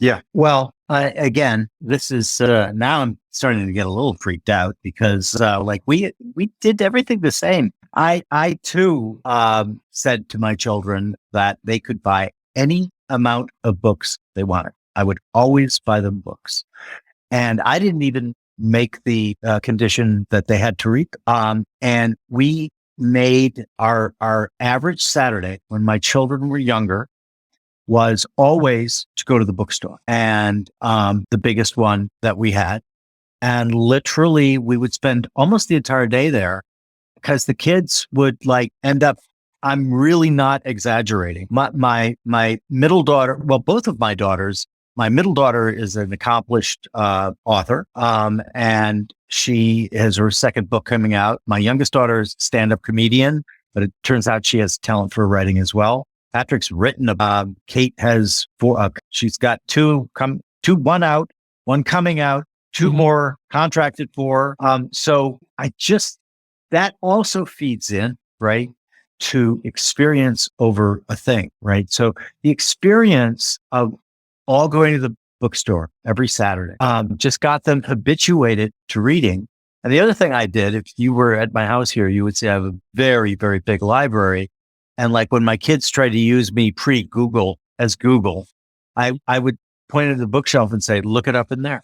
Yeah. Well, again, this is now I'm starting to get a little freaked out because we did everything the same. I too said to my children that they could buy any amount of books they wanted. I would always buy them books, and I didn't even make the condition that they had to read. And we made our average Saturday when my children were younger was always to go to the bookstore, and the biggest one that we had. And literally we would spend almost the entire day there because the kids would end up, I'm really not exaggerating. My middle daughter, well, both of my daughters, my middle daughter is an accomplished author, and she has her second book coming out. My youngest daughter is a stand-up comedian, but it turns out she has talent for writing as well. Patrick's written about, Kate has she's got one out, one coming out, 2 more contracted for. So that also feeds in, right, to experience over a thing, right? So the experience of all going to the bookstore every Saturday just got them habituated to reading. And the other thing I did, if you were at my house here, you would see I have a very, very big library. And when my kids tried to use me pre-Google as Google, I would point at the bookshelf and say, look it up in there.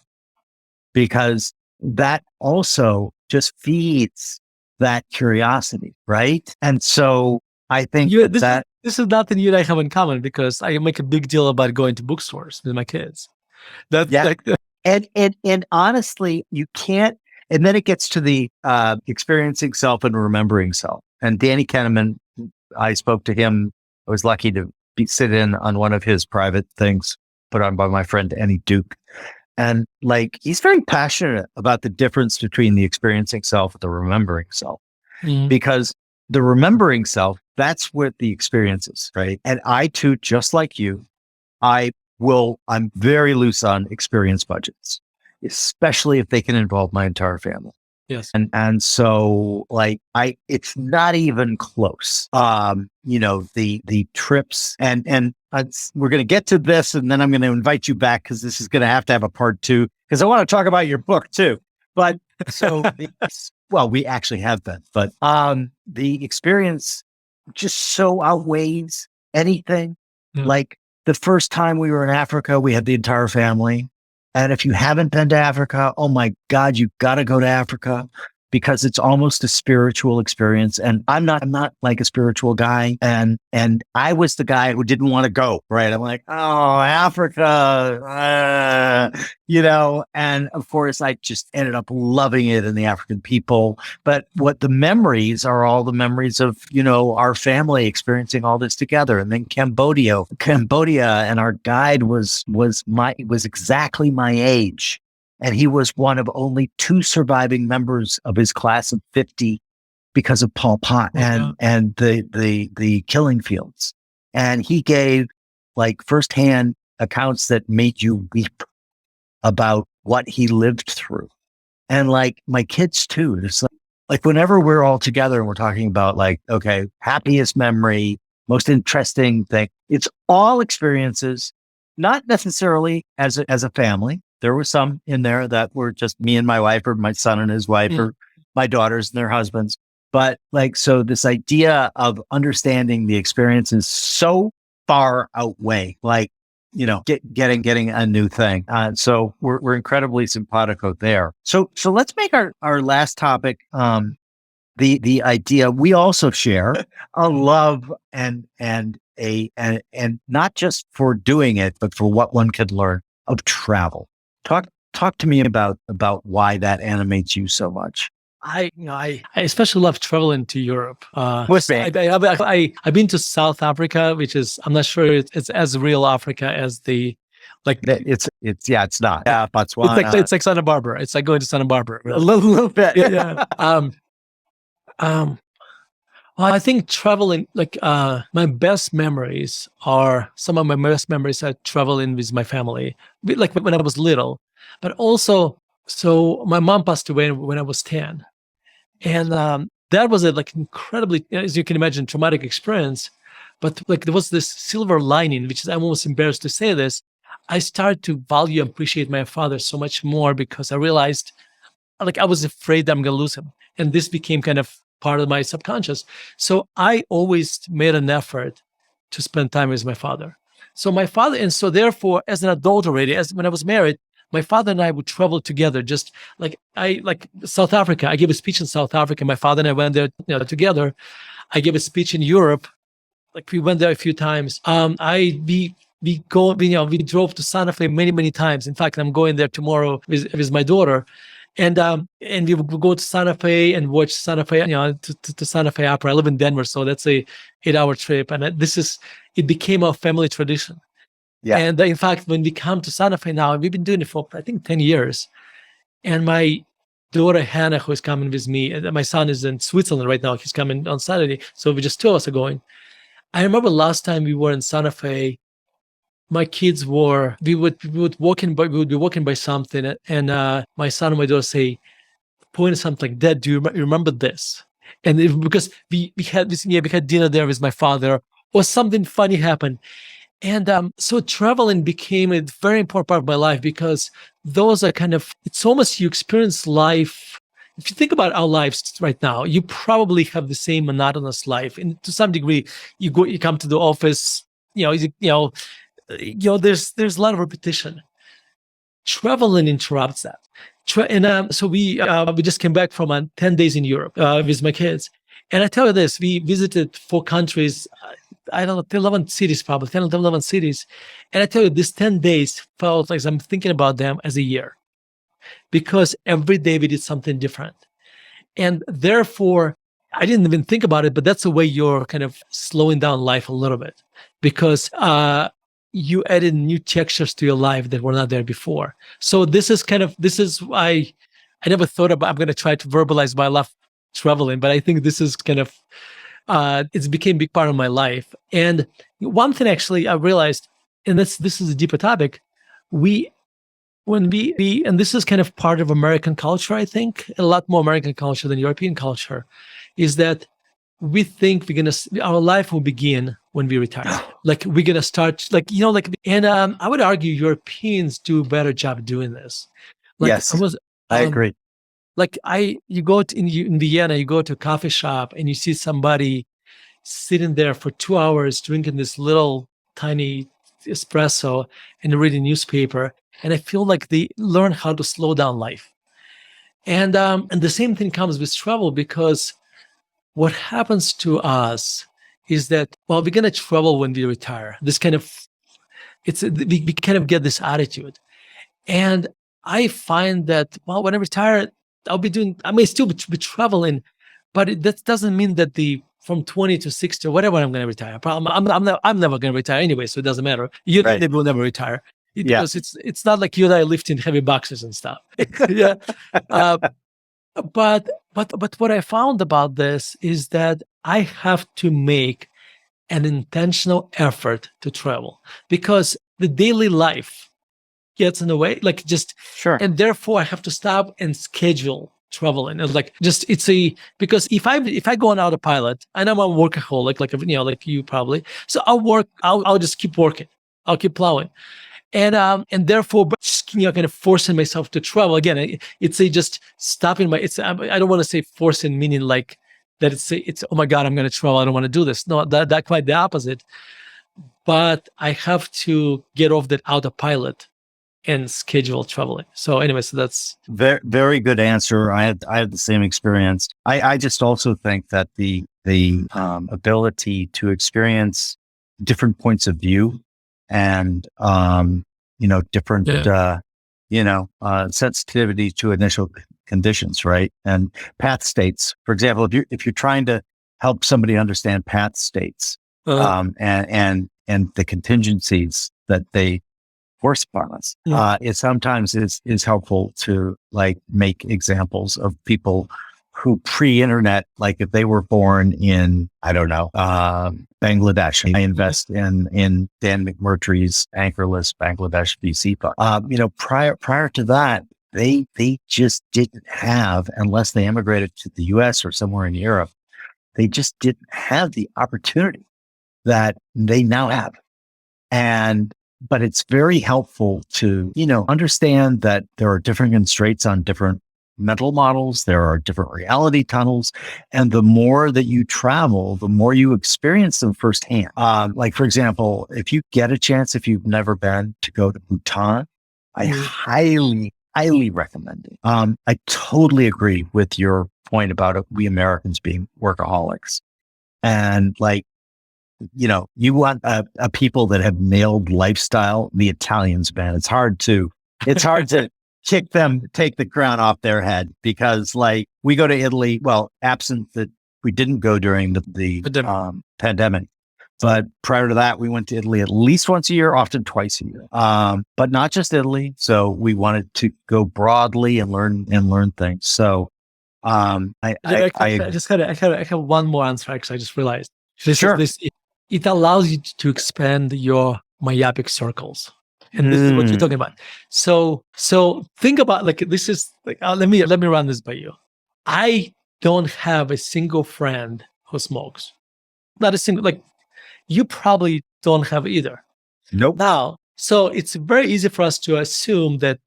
Because that also just feeds that curiosity, right? And so I think this is nothing you and I have in common because I make a big deal about going to bookstores with my kids. And honestly, you can't, and then it gets to the experiencing self and remembering self. And Danny Kahneman, I spoke to him. I was lucky to sit in on one of his private things put on by my friend Annie Duke. And he's very passionate about the difference between the experiencing self and the remembering self. Because the remembering self, that's what the experience is, right? And I too, just like you, I I'm very loose on experience budgets, especially if they can involve my entire family. Yes. And so like it's not even close. The trips and we're going to get to this, and then I'm going to invite you back because this is going to have a part 2, because I want to talk about your book too. But so, we actually have been, but the experience just so outweighs anything. Yeah. Like the first time we were in Africa, we had the entire family. And if you haven't been to Africa, oh my God, you've got to go to Africa, because it's almost a spiritual experience. And I'm not like a spiritual guy. And I was the guy who didn't want to go, right? I'm like, oh, Africa, and of course I just ended up loving it and the African people. But what the memories are, all the memories of, our family experiencing all this together. And then Cambodia, and our guide was exactly my age. And he was one of only 2 surviving members of his class of 50 because of Pol Pot and the killing fields. And he gave like firsthand accounts that made you weep about what he lived through. And like my kids too, it's like whenever we're all together and we're talking about like, okay, happiest memory, most interesting thing, it's all experiences, not necessarily as a family. There were some in there that were just me and my wife, or my son and his wife, or my daughters and their husbands. But like, so this idea of understanding the experiences so far outweigh, like, getting a new thing. So we're incredibly simpatico there. So let's make our last topic, the idea we also share a love and not just for doing it, but for what one could learn of travel. Talk to me about why that animates you so much. I especially love traveling to Europe. What's that? I've been to South Africa, which is, I'm not sure it's as real Africa as the, like it's not. Yeah, Botswana. It's like Santa Barbara. It's like going to Santa Barbara. A little bit. Yeah. Well, I think traveling, like my best memories are traveling with my family, like when I was little. But also, so my mom passed away when I was 10. And that was a like incredibly, as you can imagine, traumatic experience. But like there was this silver lining, which is, I'm almost embarrassed to say this. I started to value and appreciate my father so much more, because I realized, like, I was afraid that I'm going to lose him. And this became kind of part of my subconscious. So I always made an effort to spend time with my father. So my father, and so therefore, as an adult already, as when I was married, my father and I would travel together. Just like South Africa, I gave a speech in South Africa. My father and I went there together. I gave a speech in Europe. Like we went there a few times. We drove to Santa Fe many times. In fact, I'm going there tomorrow with my daughter. And we would go to Santa Fe and watch Santa Fe, to Santa Fe Opera. I live in Denver, so that's a 8-hour trip. And it became a family tradition. Yeah. And in fact, when we come to Santa Fe now, we've been doing it for, I think, 10 years. And my daughter, Hannah, who is coming with me, and my son is in Switzerland right now. He's coming on Saturday. So we just 2 of us are going. I remember last time we were in Santa Fe, my kids we would be walking by something, and my son and my daughter point at something like, "Dad, do you remember this?" And because we had dinner there with my father, or something funny happened. And so traveling became a very important part of my life, because those are it's almost, you experience life. If you think about our lives right now, you probably have the same monotonous life. And to some degree, you come to the office, there's a lot of repetition. Traveling interrupts that. So we just came back from 10 days in Europe with my kids. And I tell you this, we visited 4 countries, 11 cities probably, 10 or 11 cities. And I tell you, these 10 days felt like I'm thinking about them as a year, because every day we did something different. And therefore, I didn't even think about it, but that's the way you're kind of slowing down life a little bit, because you added new textures to your life that were not there before. So this is why I never thought about, I'm going to try to verbalize my love traveling, but I think this is it's became a big part of my life. And one thing actually I realized, this is a deeper topic. When we and this is kind of part of American culture, I think, a lot more American culture than European culture, is that we think our life will begin when we retire. Like we're gonna start, and I would argue Europeans do a better job doing this. Like, yes, I agree. Like you go in Vienna, you go to a coffee shop and you see somebody sitting there for 2 hours drinking this little tiny espresso and reading newspaper. And I feel like they learn how to slow down life. And the same thing comes with travel, because what happens to us is that, well, we're going to travel when we retire. We kind of get this attitude. And I find that, well, when I retire, I may still be traveling, but that doesn't mean that from 20 to 60 or whatever I'm going to retire. I'm never going to retire anyway, so it doesn't matter. You will never retire. Because it's not like you and I lifting heavy boxes and stuff. Yeah. But what I found about this is that I have to make an intentional effort to travel, because the daily life gets in the way, and therefore I have to stop and schedule traveling. And because if I go on autopilot, and I'm a workaholic, like you probably, so I'll just keep working. I'll keep plowing. And therefore, kind of forcing myself to travel again. It's just stopping I don't want to say forcing, meaning like that. It's oh my God, I'm going to travel. I don't want to do this. No, that quite the opposite. But I have to get off that autopilot and schedule traveling. So anyway, so that's very, very good answer. I had the same experience. I just also think that the ability to experience different points of view and, different, sensitivity to initial conditions, right? And path states, for example, if you're trying to help somebody understand path states, and the contingencies that they force upon us, it sometimes is helpful to make examples of people who pre-internet, like if they were born in, I don't know, Bangladesh. I invest in Dan McMurtry's Anchorless Bangladesh VC fund. Prior to that, they just didn't have, unless they immigrated to the US or somewhere in Europe, they just didn't have the opportunity that they now have. But it's very helpful to, understand that there are different constraints on different mental models. There are different reality tunnels. And the more that you travel, the more you experience them firsthand. For example, if you get a chance, if you've never been, to go to Bhutan, I highly, highly recommend it. I totally agree with your point about we Americans being workaholics. And you want a people that have nailed lifestyle. The Italians, man, it's hard to take the crown off their head, because we go to Italy, well, absent that we didn't go during the pandemic. But prior to that, we went to Italy at least once a year, often twice a year. But not just Italy. So we wanted to go broadly and learn things. So I have one more answer. Actually, I just realized. It allows you to expand your myopic circles. And this is what you're talking about. So think about this is let me run this by you. I don't have a single friend who smokes. Not a single, you probably don't have either. Nope. Now, so it's very easy for us to assume that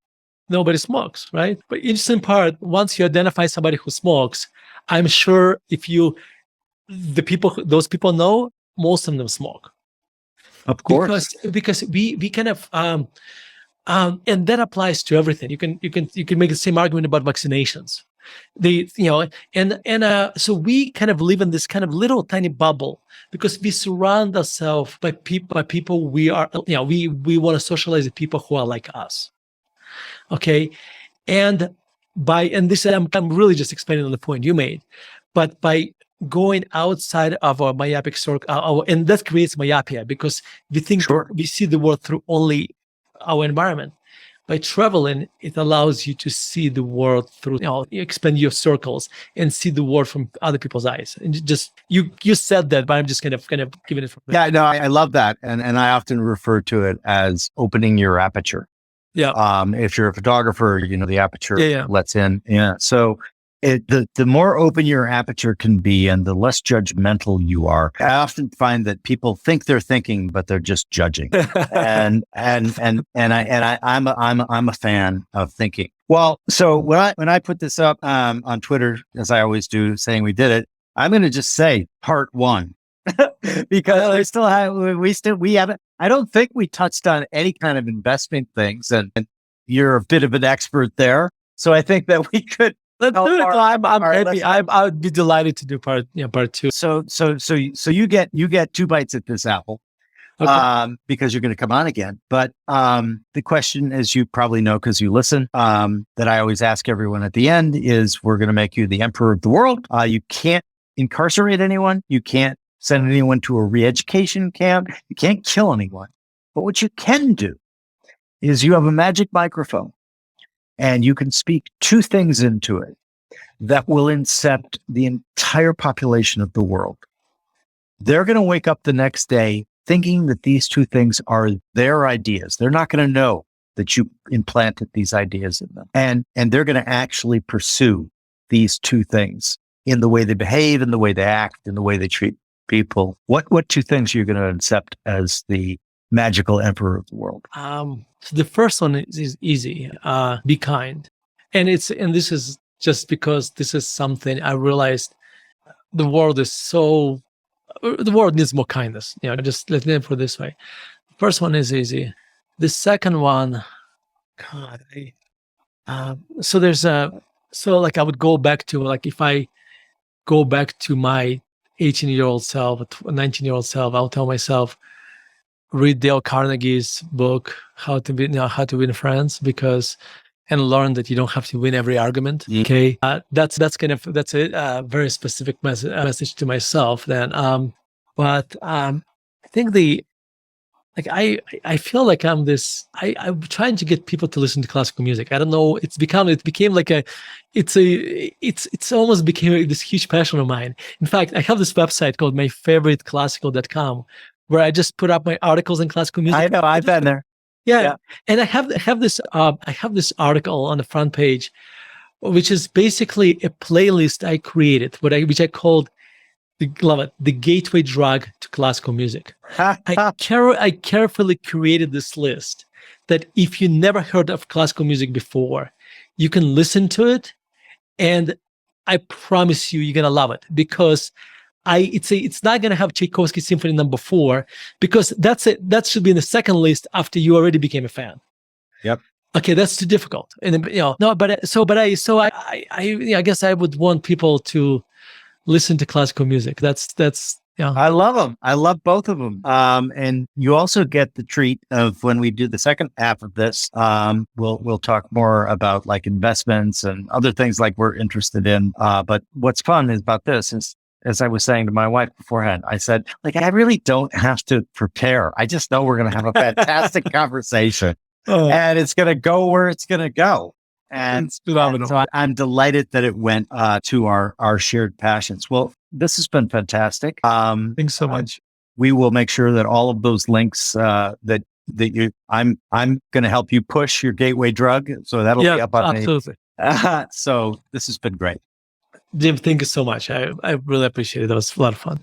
nobody smokes, right? But interesting part, once you identify somebody who smokes, I'm sure those people know, most of them smoke. Of course, because we kind of and that applies to everything. You can make the same argument about vaccinations. So we kind of live in this kind of little tiny bubble, because we surround ourselves by people we are, we want to socialize with people who are like us. Okay, and this I'm really just expanding on the point you made, but by going outside of our myopic circle, and that creates myopia, because we think we see the world through only our environment. by traveling, it allows you to see the world through, you expand your circles and see the world from other people's eyes. And just, you said that, but I'm just kind of giving it from there. Yeah, no, I love that. And I often refer to it as opening your aperture. Yeah. If you're a photographer, the aperture lets in. Yeah. So the more open your aperture can be and the less judgmental you are. I often find that people think they're thinking, but they're just judging. and I'm a fan of thinking. Well, so when I put this up on Twitter, as I always do, saying we did it, I'm going to just say part 1 because we haven't. I don't think we touched on any kind of investment things, and you're a bit of an expert there. So I think that we could. Let's do it. I'm happy. I would be delighted to do part 2. So you get 2 bites at this apple, because you're going to come on again. But the question, as you probably know because you listen, that I always ask everyone at the end is, we're going to make you the emperor of the world. You can't incarcerate anyone. You can't send anyone to a re-education camp. You can't kill anyone. But what you can do is you have a magic microphone. And you can speak 2 things into it that will incept the entire population of the world. They're going to wake up the next day thinking that these 2 things are their ideas. They're not going to know that you implanted these ideas in them. And they're going to actually pursue these 2 things in the way they behave, in the way they act, in the way they treat people. What 2 things are you going to accept as the magical emperor of the world? So the first one is easy. Be kind. And this is just because this is something I realized the world needs more kindness. Just let me put it this way. The first one is easy. The second one, God, I would go back to, if I go back to my 18-year-old self, 19-year-old self, I'll tell myself, read Dale Carnegie's book, How to Win Friends, and learn that you don't have to win every argument. Okay, that's a very specific message to myself. Then, but I think I feel like I'm trying to get people to listen to classical music. I don't know. It became like it's almost became this huge passion of mine. In fact, I have this website called myfavoriteclassical.com. where I just put up my articles in classical music. I know, I've been there. Yeah. And I have this article on the front page, which is basically a playlist I created, which I called the gateway drug to classical music. I carefully created this list that if you never heard of classical music before, you can listen to it, and I promise you're gonna love it, because it's not going to have Tchaikovsky Symphony No. 4, because that should be in the second list after you already became a fan. Yep. Okay, that's too difficult. And I guess I would want people to listen to classical music. That's I love them. I love both of them. And you also get the treat of, when we do the second half of this, we'll talk more about like investments and other things like we're interested in. But what's fun is about this is, as I was saying to my wife beforehand, I said, I really don't have to prepare. I just know we're going to have a fantastic conversation, and it's going to go where it's going to go. And it's phenomenal. So I'm delighted that it went to our shared passions. Well, this has been fantastic. Thanks so much. We will make sure that all of those links that I'm going to help you push your gateway drug. So that'll be up on absolutely. So this has been great. Jim, thank you so much. I really appreciate it. That was a lot of fun.